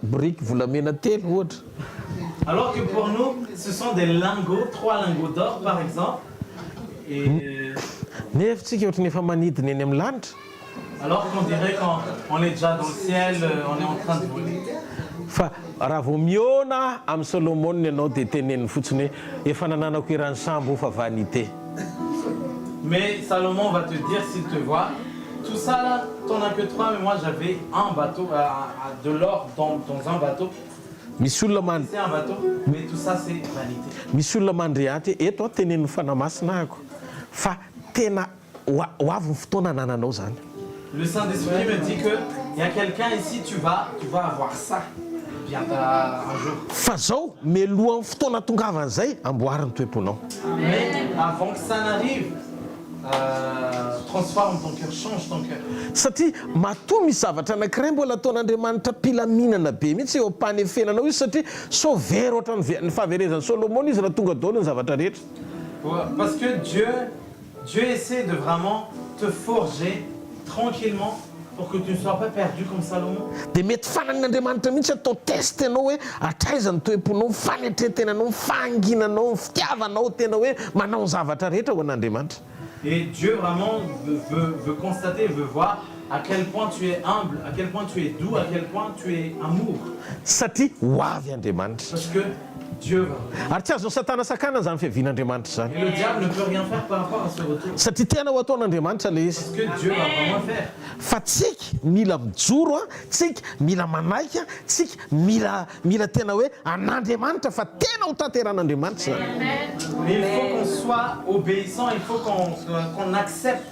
brique volamena telo ohatra. Alors que pour nous, ce sont des lingots, 3 lingots d'or par exemple. Et Nefa tsika ohatry ny efa manidina eny amin'ny lanitra. alors qu'on dirait qu'on est déjà dans le ciel, on est en train de voler. Fa raha vao miona amin'ny Solomon ianao dia teneniny fotsiny hoe efa nananako irany sambo fa vanité. Mais Salomon va te dire s'il te voit, tout ça là, t'en as que 3, mais moi j'avais un bateau, de l'or dans un bateau. Misy olona C'est un bateau, mais tout ça c'est vanité. misy olona mandrehatra eto teneniny fanamasina ako fa tena ho avy ny fotoana nananao zany. Le Saint-Esprit me dit que il y a quelqu'un ici, tu vas avoir ça bientôt un jour. Fa zao mialohan'ny fotoana tongavan'izay amboariny toeponao. Mais avant que ça n'arrive, transforme ton cœur, change ton cœur. Satria matoa misy zavatra anankiray mbola ataon'Andriamanitra pilaminana be mihitsy eo ampanefenanao izy satria so very ohatra ny fahaverezan'ny Solomon izy raha tonga daholo ny zavatra rehetra. Parce que Dieu essaie de vraiment te forger tranquillement pour que tu ne sois pas perdu comme Salomon. Dia mety fananin'Andriamanitra mihitsy atao test anao hoe atraiza ny toeponao, fanetretenanao, fanginanao, fitiavanao tena hoe manao ny zavatra rehetra ho an'Andriamanitra. Et Dieu vraiment veut constater, veut voir à quel point tu es humble, à quel point tu es doux, à quel point tu es amour. Satria ho avy Andriamanitra. Parce que Dieu va. Ary tsy azon'ny satana sakana zany fiavian'Andriamanitra zany. Et le diable ne peut rien faire par rapport à ce retour. Satria tena ho ataon'Andriamanitra le izy. Parce que Dieu va vraiment faire. Fa tsika mila mijoro tsika mila manaiky tsika mila tena hoe an'Andriamanitra fa tena ho tanteran'Andriamanitra zany. Mais il faut qu'on soit obéissant, il faut qu'on accepte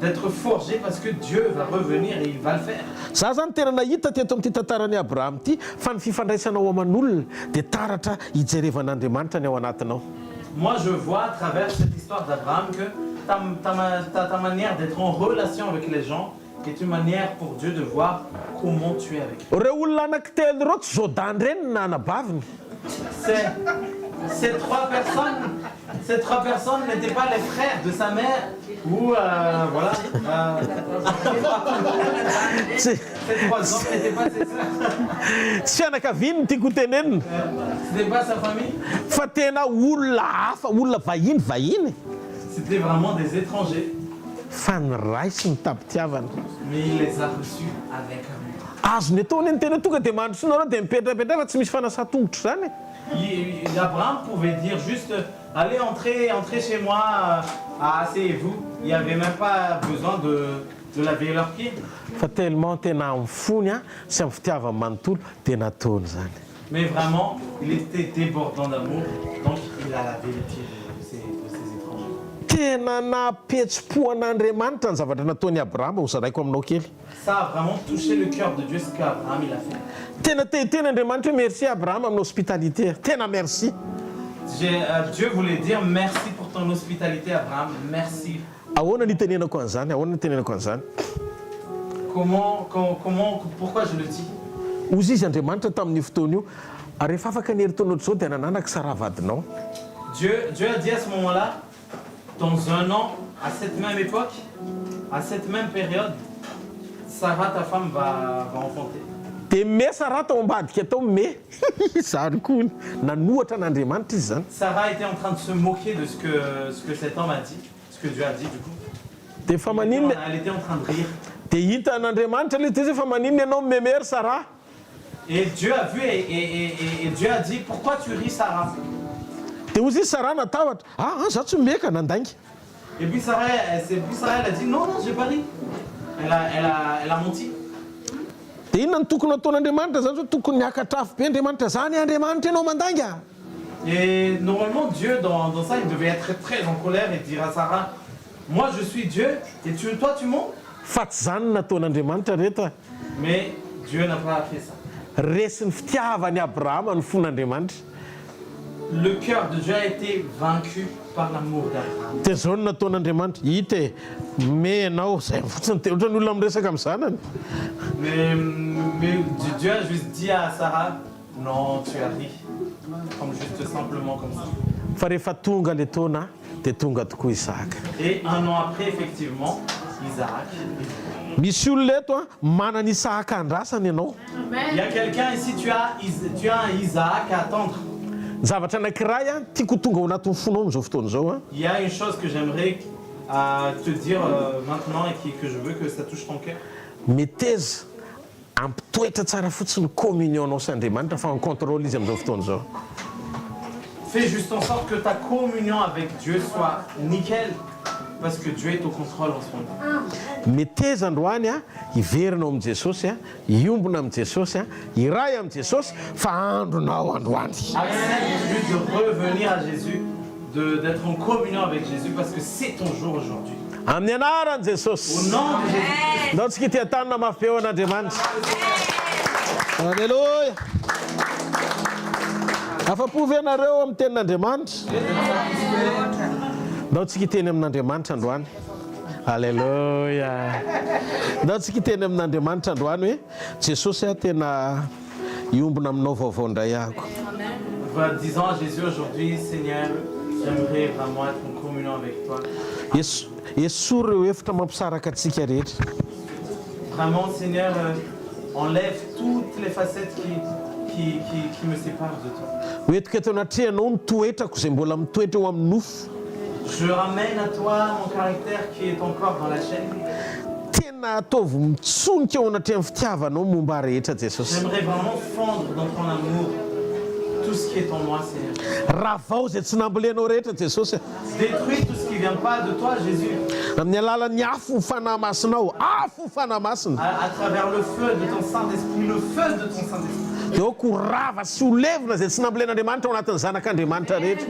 d'être forgé parce que Dieu va revenir et il va le faire. Za zany tena nahita teto amin'ity tantaran'i Abraham ity fa ny fifandraisanao aman'olona dia taratra hijerevan'Andriamanitra ny ao anatinao. Moi je vois à travers cette histoire d'Abraham que ta manière d'être en relation avec les gens est une manière pour Dieu de voir comment tu es avec eux. Reo olona anankitelo reo tsy Zodan reny na anabaviny. Ces trois personnes n'étaient pas les frères de sa mère ou voilà. Ces 3 hommes n'étaient pas ses sœurs. Tsy fianakaviany tiako tenenina. C'était pas sa famille. Fa tena olona hafa, olona vahiny. C'était vraiment des étrangers. Fa ny ray sy ny tapitiavana. Mais il les a reçus avec amour. Azony ataony ny tena tonga dia mandrosoana reo dia mipetrapetra fa tsy misy fanasa-tongotra zany. Abraham pouvait dire juste allez entrez chez moi, asseyez-vous. Il n'y avait même pas besoin de laver leurs pieds. Fa tellement tena amin'ny fony sy amin'ny fitiavany manontolo dia nataony zany. Mais vraiment, il était débordant d'amour, donc il a lavé les pieds de ces étrangers. Tena napetsi-po an'Andriamanitra ny zavatra nataony Abraham ho zaraiko aminao kely. Ça a vraiment touché le cœur de Dieu, ce qu'Abraham il a fait. Tena Andriamanitra hoe merci Abraham amin'ny hospitalité. Tena merci. Dieu voulait dire merci pour ton hospitalité, Abraham. Merci. Ahoana ny tenenako an'izany, ahoana ny tenenako an'izany. Pourquoi je le dis? Ozy izy Andriamanitra tamin'ny fotoana io, rehefa afaka nieritaona ohatr'izao dia nananaka Sara vadinao. Dieu a dit à ce moment-là, dans un an, à cette même époque, à cette même période, Sarah, ta femme, va enfanter. Dia me Sara tao ambadika tao me zany koa nanohatra n'Andriamanitra izy zany. Sarah était en train de se moquer de ce que cet homme a dit, ce que Dieu a dit du coup. Dia fa maninona Elle était en train de rire. dia hita n'Andriamanitra ilay izy fa maninona ianao memery Sara. Et Dieu a vu et Dieu a dit, pourquoi tu ris, Sarah? Dia ozy izy Sara natahotra, zaho tsy meka nandainga. Et puis Sarah, elle a dit, non, j'ai pas ri. Elle a menti. Dia inona ny tokony ataon'Andriamanitra zany zao tokony hiakatrafo be Andriamanitra zany Andriamanitra ianao mandanga. Et normalement Dieu dans ça il devait être très en colère et dire à Sarah, moi je suis Dieu et toi tu mens. Fa tsy zany nataon'Andriamanitra rehetra. Mais Dieu n'a pas fait ça. Resin'ny fitiavany Abrahama ny fon'Andriamanitra. Le cœur de Dieu a été vaincu par l'amour d'Abraham. Dia zao no nataon'Andriamanitra hita e me ianao zay fotsiny te ohatra ny olona miresaka amin'ny zanany. Mais Dieu a juste dit à Sarah, non, tu as ri. Comme juste simplement comme ça. Fa rehefa tonga le taona dia tonga tokoa Isaka. Et un an après, effectivement, Isaac. Misy olona eto manana Isaka andrasany ianao. Il y a quelqu'un ici, tu as un Isaac à attendre. Zavatra anankiray tiako tonga ao anatin'ny fonao amin'izao fotoana izao. Il y a une chose que j'aimerais te dire maintenant et que je veux que ça touche ton cœur. Meteza ampitoetra tsara fotsiny communion-nao sy Andriamanitra fa contrôle izy amin'izao fotoana izao. Fais juste en sorte que ta communion avec Dieu soit nickel, parce que Dieu est au contrôle en ce moment. Meteza androany hiverinao amin'ny Jesosy hiombona amin'ny Jesosy hiray amin'ny Jesosy fa andronao androany. Accepte de revenir à Jésus, d'être en communion avec Jésus, parce que c'est ton jour aujourd'hui. Amin'ny anaran'i Jesosy. Au nom de Jésus. Ndao tsika ity tanana mafy be ao an'Andriamanitra. Alleluia. Afa-po ve nareo amin'ny tenin'Andriamanitra? Ndao tsika hiteny amin'Andriamanitra androany. Alleluia. Ndao tsika hiteny amin'Andriamanitra androany hoe Jesosy tena hiombona aminao vaovao indray ahako. Disons à Jésus aujourd'hui, Seigneur, j'aimerais vraiment être en communion avec toi. Esory ireo hevitra mampisaraka antsika rehetra. Vraiment, Seigneur, enlève toutes les facettes qui me séparent de toi. Hoentiko eto anatrehanao ny toetrako izay mbola mitoetra eo amin'ny nofo. Je ramène à toi mon caractère qui est encore dans la chaîne. Tena ataovy mitsonika eo anatrehan'ny fitiavanao momba rehetra Jesosy. J'aimerais vraiment fondre dans ton amour tout ce qui est en moi, Seigneur. Ravao zay tsy nambolenao rehetra Jesosy. Détruis tout ce qui ne vient pas de toi, Jésus. Amin'ny alalan'ny afo fanahy masinao, afo fanahy masina. À travers le feu de ton Saint-Esprit, le feu de ton Saint-Esprit. Dia ko rava sy ho levina zay tsy nambolen'Andriamanitra ao anatin'ny zanak'Andriamanitra rehetra.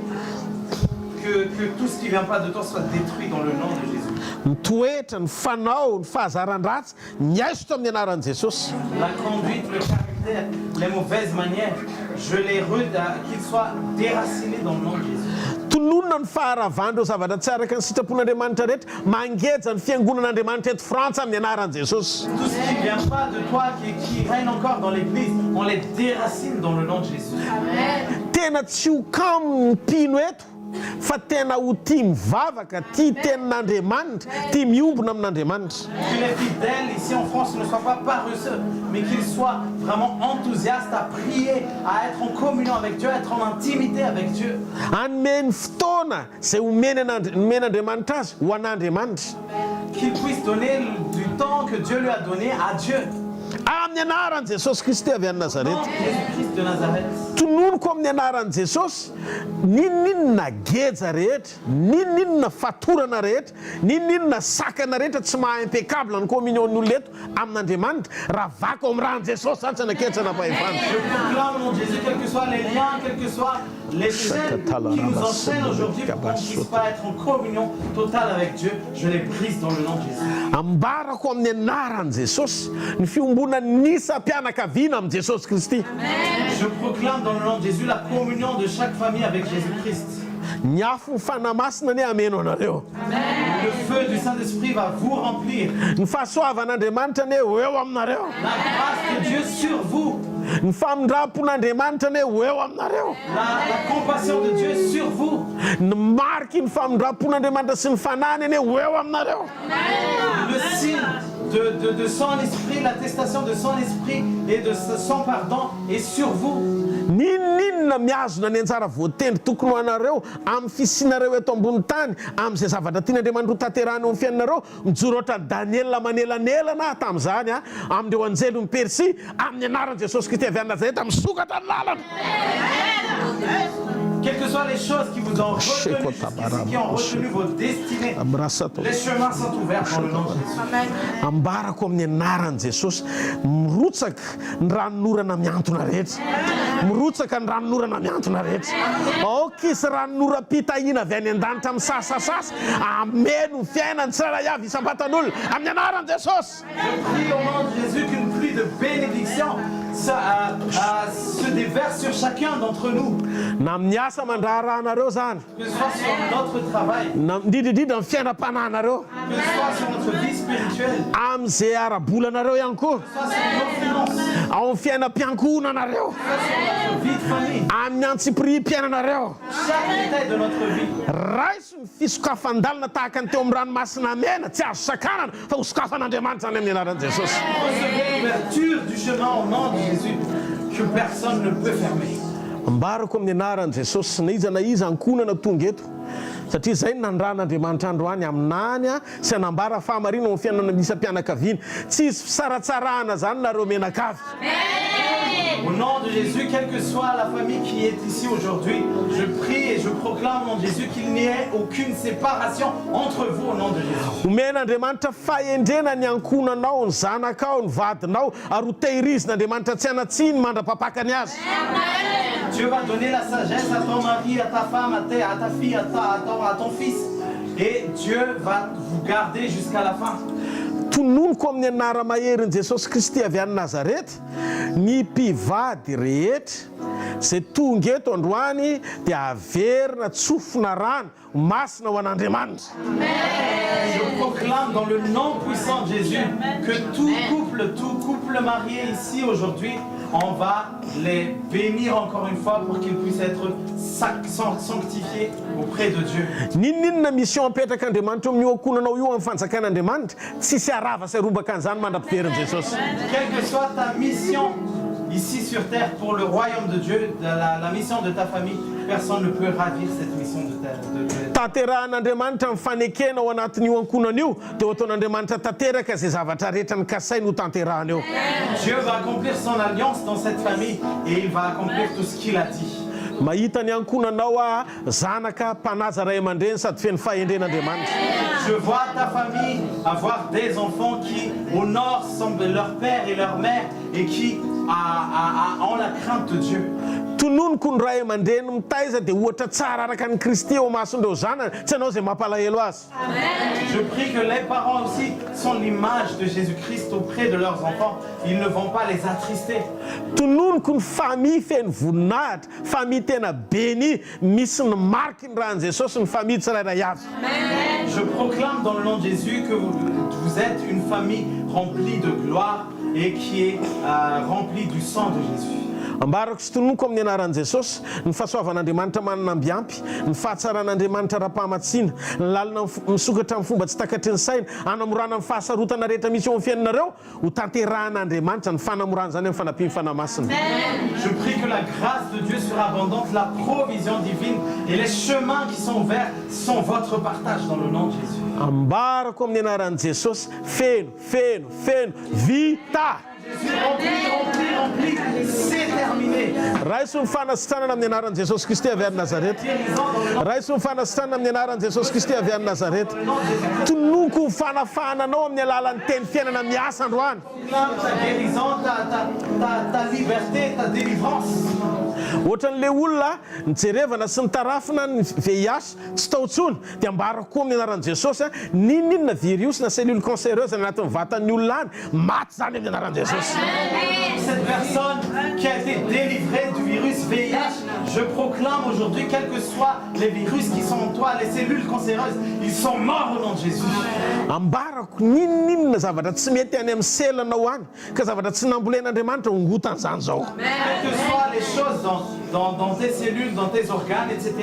Que tout ce qui ne vient pas de toi soit détruit dans le nom de Jésus. Ny toetra, ny fanao, ny fahazaran-dratsy, nyaiso tamin'ny anaran'i Jesosy. La conduite, le caractère, les mauvaises manières, je les qu'ils soient déracinés dans le nom de Jésus. Tononona ny faharavandreo zavatra tsy araka ny sitrapon'Andriamanitra rehetra, mangeja ny fiangonan'Andriamanitra eto Frantsa amin'ny anaran'i Jesosy. Tout ce qui ne vient pas de toi, qui règne encore dans l'Église, on les déracine dans le nom de Jésus. Amen. Tena tsy ho kamo ny mpino eto. Fa tena ho tia mivavaka, tia tenin'Andriamanitra, tia miombona amin'Andriamanitra. Que les fidèles ici en France ne soient pas paresseux, mais qu'ils soient vraiment enthousiastes à prier, à être en communion avec Dieu, à être en intimité avec Dieu. Hanome ny fotoana zay omen'Andriamanitra azy ho an'Andriamanitra. Qu'il puisse donner du temps que Dieu lui a donné à Dieu. Amin'ny anaran'i Jesosy Kristy avy any Nazareta. Jésus-Christ de Nazareth. Tononoko amin'ny anaran'i Jesosy, ninninona geja rehetra, ninninona fatorana rehetra, ninninona sakana rehetra tsy maha-impeccable ny communion-n'olona eto amin'Andriamanitra, raha vako amin'ny ran'i Jesosy zany tsy anaketrana pahefana. Je proclame mon Jésus, quels que soient les liens, quels que soient les chaînes qui nous enchaînent aujourd'hui pour qu'on ne puisse pas être en communion totale avec Dieu, je les brise dans le nom de Jésus. Ambarako amin'ny anaran'i Jesosy, ny fiombona fananana nisam-pianakaviana amin'ny Jesosy Kristy. Je proclame dans le nom de Jésus la communion de chaque famille avec Jésus-Christ. Ny afo ny fanamasina ny ameno anareo. Le feu du Saint-Esprit va vous remplir. Ny fahasoavan'Andriamanitra ny eo aminareo. La grâce de Dieu sur vous. Ny famindrapon'Andriamanitra ny eo aminareo. La compassion de Dieu sur vous. Ny mariky ny famindrapon'Andriamanitra sy ny fanany ny eo aminareo. Le signe de son esprit, l'attestation de son esprit et de son pardon est sur vous. Ninninona miazona ny anjara voatendry tokony ho anareo amin'ny fisinareo eto ambony tany amin'izay zavatra tian'Andriamanitra ho tanterahany amin'ny fiainanareo mijoro ohatra Daniela manelanelana tamin'izany amin'ireo anjely ny Persia amin'ny anaran'i Jesosy Kristy avy any Nazareta misokatra ny lalana. Quelles que soient les choses qui vous ont retenu jusqu'ici, qui ont retenu votre destinée, les chemins sont ouverts dans le nom de Jésus. Ambarako amin'ny anaran'i Jesosy mirotsaka ny ranon'orana miantona rehetra. Mirotsaka ny ranon'orana miantona rehetra. Kisy ranon'ora pitahiana avy any an-danitra amin'ny sasasasa ameno ny fiainany tsirairay avy isam-batan'olona amin'ny anaran'i Jesosy. Je prie au nom de Jésus qu'une pluie de bénédiction se déverse sur chacun d'entre nous. Na amin'ny asa mandraranareo zany. Que ce soit sur notre travail. Na indrindrindra amin'ny fiainam-pananareo. Que ce soit sur notre vie spirituelle. Amin'izay ara-bolanareo ihany koa. Que ce soit sur nos finances. Ao amin'ny fiainam-piankonanareo. Que ce soit sur notre vie de famille. Amin'ny antsipiri-piainanareo. Chaque détail de notre vie. Raiso ny fisokafan-dalana tahaka ny teo amin'ny ranomasina mena tsy azo sakanana fa ho sokafan'Andriamanitra any amin'ny anaran'i Jesosy. Recevez l'ouverture du chemin au nom de Jésus que personne ne peut fermer. Ambarako amin'ny anaran'i Jesosy na iza na iza ankonana tonga eto satria izay ny nandran'Andriamanitra androany aminany sy anambara fahamarina amin'ny fiainana misam-pianakaviana tsy izy fisaratsarahana zany nareo menakavy. Au nom de Jésus, quelle que soit la famille qui est ici aujourd'hui, je prie et je proclame au nom de Jésus qu'il n'y ait aucune séparation entre vous au nom de Jésus. Omen'Andriamanitra fahendrena ny ankonanao, ny zanakao, ny vadinao ary ho tehirizin'Andriamanitra tsy hanatsiny mandrapapakany azy. Dieu va donner la sagesse à ton mari, à ta femme, à ta fille, à ton fils. Et Dieu va vous garder jusqu'à la fin. Tononoko amin'ny anara maherin'i Jesosy Kristy avy any Nazareta ny mpivady rehetra zay tonga eto androany dia averina tsofina rano masina ho an'Andriamanitra. Je proclame dans le nom puissant de Jésus que tout couple marié ici aujourd'hui, on va les bénir encore une fois pour qu'ils puissent être sanctifiés auprès de Dieu. Ninninona mission apetraka-Andriamanitra amin'ny okonanao io amin'ny fanjakan'Andriamanitra tsisy arava sy arombaka an'izany mandrapiveriny Jesosy. Quelle que soit ta mission ici sur terre pour le royaume de Dieu, la mission de ta famille, personne ne peut ravir cette mission de Dieu. Tanteran'Andriamanitra ny fanekena ao anatin'io ankonana io dia ataon'Andriamanitra tanteraka izay zavatra rehetra nikasainy ho tanterahana eo. Dieu va accomplir son alliance dans cette famille et il va accomplir tout ce qu'il a dit. Mahita ny ankonanao zanaka mpanaja ray aman-dreny sady feno fahendren'Andriamanitra. Je vois ta famille avoir des enfants qui honorent leur père et leur mère et qui ont la crainte de Dieu. Tononoko ny ray aman-dreny mitaiza dia ohatra tsara araka ny Kristy eo masondreo zanany tsy ianao izay mampalahelo azy. Je prie que les parents aussi sont l'image de Jésus-Christ auprès de leurs enfants. Ils ne vont pas les attrister. Tononoko ny famille feno voninahitra, famille tena béni, misy ny mariky ny ran'i Jesosy ny famille tsirairay avy. Je proclame dans le nom de Jésus que vous êtes une famille remplie de gloire et qui est remplie du sang de Jésus. Ambarako sy tononoko amin'ny anaran'i Jesosy ny fahasoavan'Andriamanitra manana ambiampy, ny fahatsaran'Andriamanitra ra-pahamatsina, ny lalina misokatra amin'ny fomba tsy takatry ny saina, anamorana ny fahasarotana rehetra misy eo amin'ny fiainanareo, ho tanteran'Andriamanitra ny fanamorana zany amin'ny fanampiny fanamasina. Je prie que la grâce de Dieu soit abondante, la provision divine et les chemins qui sont ouverts sont votre partage dans le nom de Jésus. Ambarako amin'ny anaran'i Jesosy feno vita. Jésus rempli, c'est terminé. Raiso ny fanasitranana amin'ny anaran'i Jesosy Kristy avy any Nazareta. Raiso ny fanasitranana amin'ny anaran'i Jesosy Kristy avy any Nazareta. Tononoko fanafahananao amin'ny alalan'ny teny fiainana miasa androany. Ta guérison, ta liberté, ta délivrance. Ohatran'le olona nijerevana sy nitarafina ny VIH tsy tao intsony dia ambarako koa amin'ny anaran'i Jesosy ninona virus na cellule cancéreuse anatin'ny vatan'ny olona any maty zany amin'ny anaran'i Jesosy. Cette personne qui a été délivrée du virus VIH, je proclame aujourd'hui, quels que soient les virus qui sont en toi, les cellules cancéreuses, ils sont morts au nom de Jésus. Ambarako ninona zavatra tsy mety any amin'ny selanao any ka zavatra tsy nambolen'Andriamanitra hongotan'izany zao. Quelles que soient les choses dans tes cellules, dans tes organes, etc.,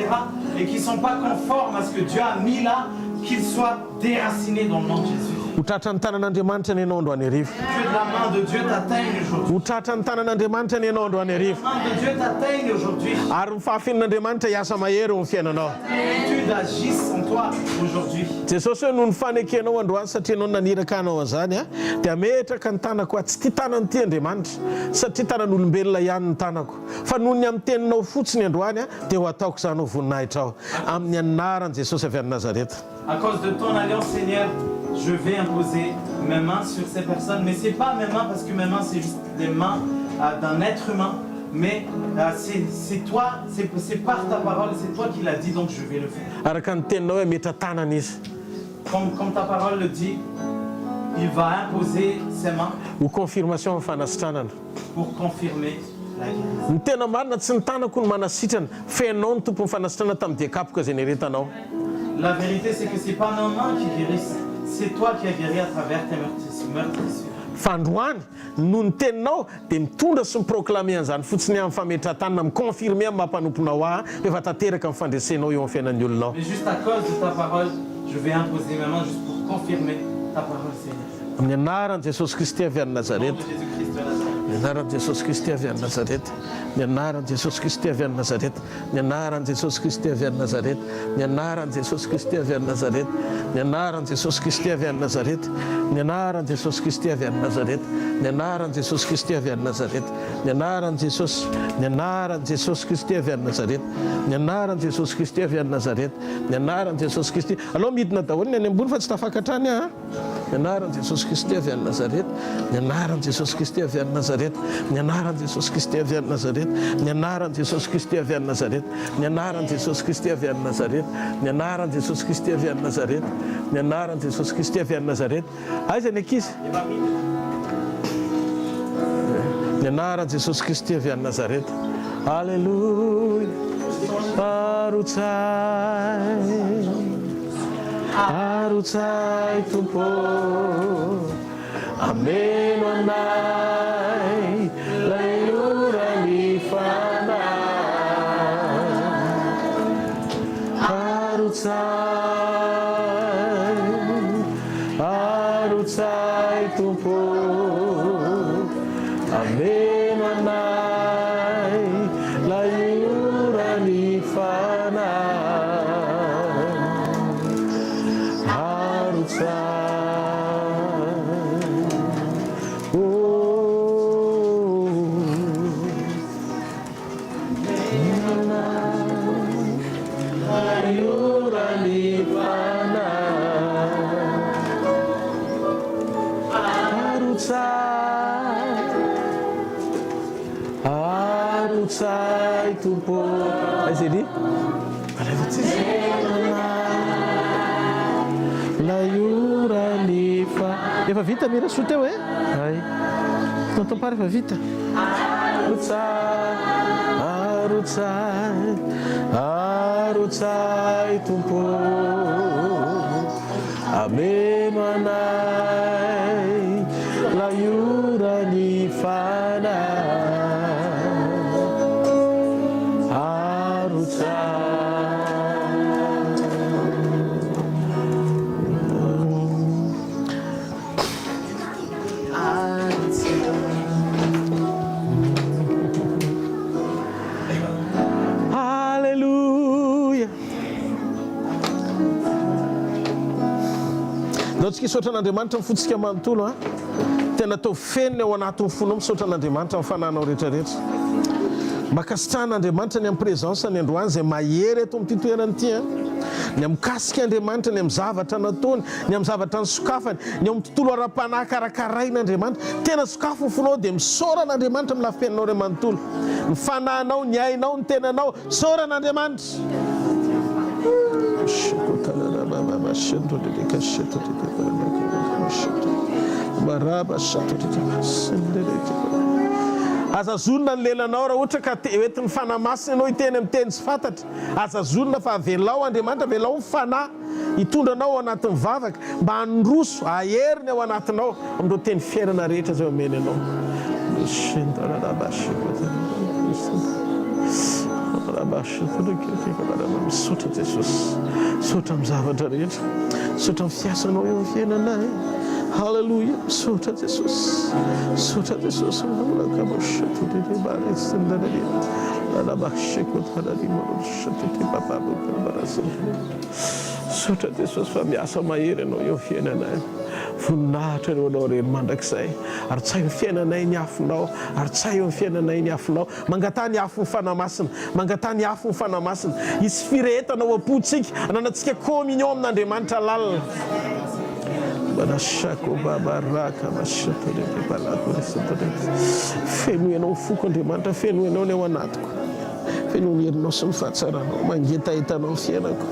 et qui ne sont pas conformes à ce que Dieu a mis là, qu'ils soient déracinés dans le nom de Jésus. Ho tratran'ny tanan'Andriamanitra ny ianao androany hariva. Que la main de Dieu t'atteigne aujourd'hui. Ho tratran'ny tanan'Andriamanitra ny ianao androany hariva. La main de Dieu t'atteigne aujourd'hui. Ary ny fahafinon'Andriamanitra hiasa mahery eo amin'ny fiainanao. L'étude agisse en toi aujourd'hui. Jesosy hoe noho ny fanekenao androany satria anao naniraka anao an'izany dia ametraka ny tanako tsy tia tanany ty Andriamanitra satria tanan'olombelona ihany ny tanako fa noho ny amin'ny teninao fotsiny androany dia ho ataoko izany ho voninahitra aho amin'ny anaran'i Jesosy avy any Nazareta. À cause de ton alliance, Seigneur, je vais imposer mes mains sur ces personnes. Mais ce n'est pas mes mains parce que mes mains, c'est juste les mains d'un être humain. Mais c'est toi, c'est par ta parole, c'est toi qui l'as dit, donc je vais le faire. Araka ny teninao hoe mety tanana izy. Comme ta parole le dit, il va imposer ses mains Ho confirmation amin'ny fanasitranana. pour confirmer la guérison. Ny tena marina tsy ny tanako ny manasitrana fenao ny tompo ny fanasitrana tamin'ny diakapoka izay nieretanao. La vérité, c'est que ce n'est pas nos mains qui guérissent, c'est toi qui as guéri à travers tes meurtrissures. Fandroany noho ny teninao dia mitondra sy miproclame an'izany fotsiny amin'ny fametra-tanana miconfirme amin'ny mampanumponao efa tanteraka amin'ny fandresenao eo amin'ny fiainan'ny olonao. Mais juste à cause de ta parole, je vais imposer mes mains juste pour confirmer ta parole, Seigneur. Amin'ny anaran'i Jesosy Kristy avy any Au nom Nazareta. de Jésus-Christ de Nazareth. Ny anaran'i Jesosy Kristy avy any Nazareta. Ny anaran'i Jesosy Kristy avy any Nazareta. Ny anaran'i Jesosy Kristy avy any Nazareta. Ny anaran'i Jesosy Kristy avy any Nazareta. Ny anaran'i Jesosy Kristy avy any Nazareta. Ny anaran'i Jesosy Kristy avy any Nazareta. Ny anaran'i Jesosy Kristy avy any Nazareta. Ny anaran'i Jesosy, ny anaran'i Jesosy Kristy avy any Nazareta. Ny anaran'i Jesosy Kristy avy any Nazareta. Ny anaran'i Jesosy Kristy. Alao midina daholo ny any ambony fa tsy tafankatra any Ny anaran'i Jesosy Kristy avy any Nazareta. Ny anaran'i Jesosy Kristy avy any Nazareta. Ny anaran'i Jesosy Kristy avy any Nazareta. Ny anaran'i Jesosy Kristy avy any Nazareta. Ny anaran'i Jesosy Kristy avy any Nazareta. Ny anaran'i Jesosy Kristy avy any Nazareta. Ny anaran'i Jesosy Kristy avy any Nazareta. Aiza ny ankizy? Ny anaran'i Jesosy Kristy avy any Nazareta. Alleluia. Arutsai Tompo, ameno anay, lailura ny fanahy. Arutsai Tompo, ameno anay, lailura ny fanahy. Arutsai Tompo. Aí você diz? Laiura nifa. Efa vita mira soa teu é? Aí. Então para efa vita. Arutsai Tompo. Ameno anai. Laiura nifana. Tsy misaotra an'Andriamanitra mifotsika manontolo tena atao fenina ao anatin'ny fonao misaotra an'Andriamanitra amin'ny fananao rehetrarehetra. Mba kasitrahana Andriamanitra ny amin'ny présence ny androany izay mahery eto amin'ity toerana ity ny amikasika Andriamanitra, ny amin'ny zavatra nataony, ny amin'ny zavatra ny sokafany, ny amin'ny tontolo ara-panahy karakarain'Andriamanitra. Tena sokafo ny fonao dia misaoran'Andriamanitra amin'ny lafipiainanao ray manontolo. Ny fanahinao, ny ainao, ny tenanao, saoran'Andriamanitra. Azazonina ny lelanao raha ohatra ka hoentin'ny fanamasina ianao hiteny amin'ny teny tsy fantatra. Azazonina fa velao Andriamanitra, velao ny fanahy hitondranao ao anatin'ny vavaka mba handroso, aheriny ao anatinao amin'ireo teny fiainana rehetra zay omeny ianao. Misaotra Jesosy, misaotra amin'ny zavatra rehetra, misaotra amin'ny fiasanao eo amin'ny fiainanay. Hallelujah. Misaotra Jesosy, misaotra Jesosy. Misaotra Jesosy fa miasa mahery ianao eo amin'ny fiainanay. Voninahitra ireo anao rery mandrakizay, ary tsay ny fiainanay ny afinao, ary tsay eo amin'ny fiainanay ny afinao. Mangatà ny afo ny fanamasina, mangatà ny afo ny fanamasina. Hisy firehetana ao am-pontsika, ananantsika communion amin'Andriamanitra lalina. Fenoenao foko Andriamanitra, fenoenao ny ao anatiko, fenoenao herinao sy ny fahatsaranao, mangetahitanao ny fiainako.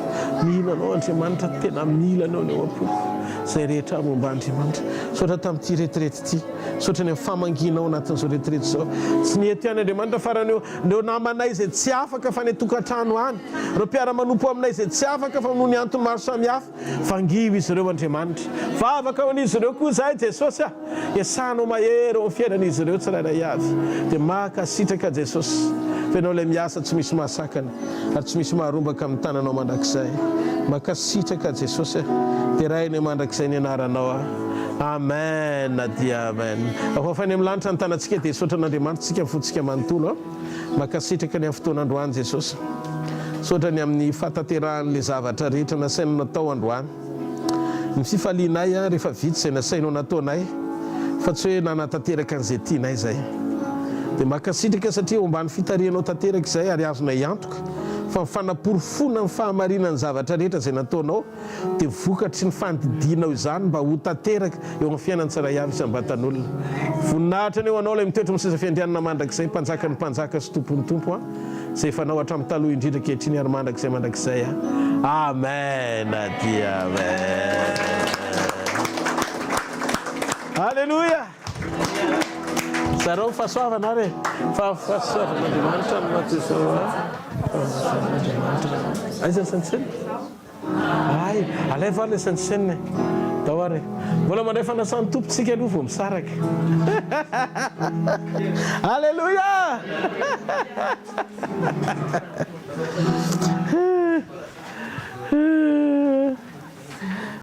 Mihinanao Andriamanitra, tena milanao ny ao am-poko zay rehetra momba Andriamanitra. Saotra tamin'ity retirety ity, saotra ny famanginao anatin'izao retirety zao. Tsy niety ihany Andriamanitra fa raha neo namanay izay tsy afaka fa ny tokantrano any, reo mpiara-manompo aminay izay tsy afaka fa noho ny antony maro samihafa, vangio izy ireo Andriamanitra. Vavaka ho an'izy ireo koa zahay Jesosy, iasanao mahery eo amin'ny fiainan'izy ireo tsirairay avy. Dia mahakasitraka Jesosy, fenao ilay miasa tsy misy mahasakana ary tsy misy maharombaka amin'ny tananao mandrakizay. Mahakasitraka Jesosy, dia raha iny mandrakizay ny anaranao. Amen dia amen. Afafany amin'ny lanitra ny tanantsika dia saotra n'Andriamanitra tsika fotsika manontolo. Mahakasitraka ny amin'ny fotoana androany Jesosy, saotra ny amin'ny fatateran'ilay zavatra rehetra nasainao natao androany. Ny fifalianay rehefa vitsy izay nasainao nataonay, fa tsy hoe nanatanteraka an'izay tianay zay. Dia mahakasitraka satria ombany fitarianao tanteraka izay ary azonay antoka fa mifanaporofona ny fahamarinan'ny zavatra rehetra izay nataonao, dia vokatry ny fandidianao izany mba ho tanteraka eo amin'ny fiainan'ny tsiray avy isam-batan'olona. Voninahitra ny eo anao ilay mitoetra amin'ny seza fiandrianana mandrakizay, mpanjaka ny mpanjaka sy tompon'ny tompo, izay fanao hatramin'ny taloha indrindra ankehitriny ary mandrakizay. Amen dia amen. Alléluia. Sarao fahasoavana re, fahasoavana Andriamanitra ny Matesona. Aiza sansena? Ay, alay va le sansena. Daware. Mbola mandray fanasany tompontsika aloha vao misaraka. Alléluia.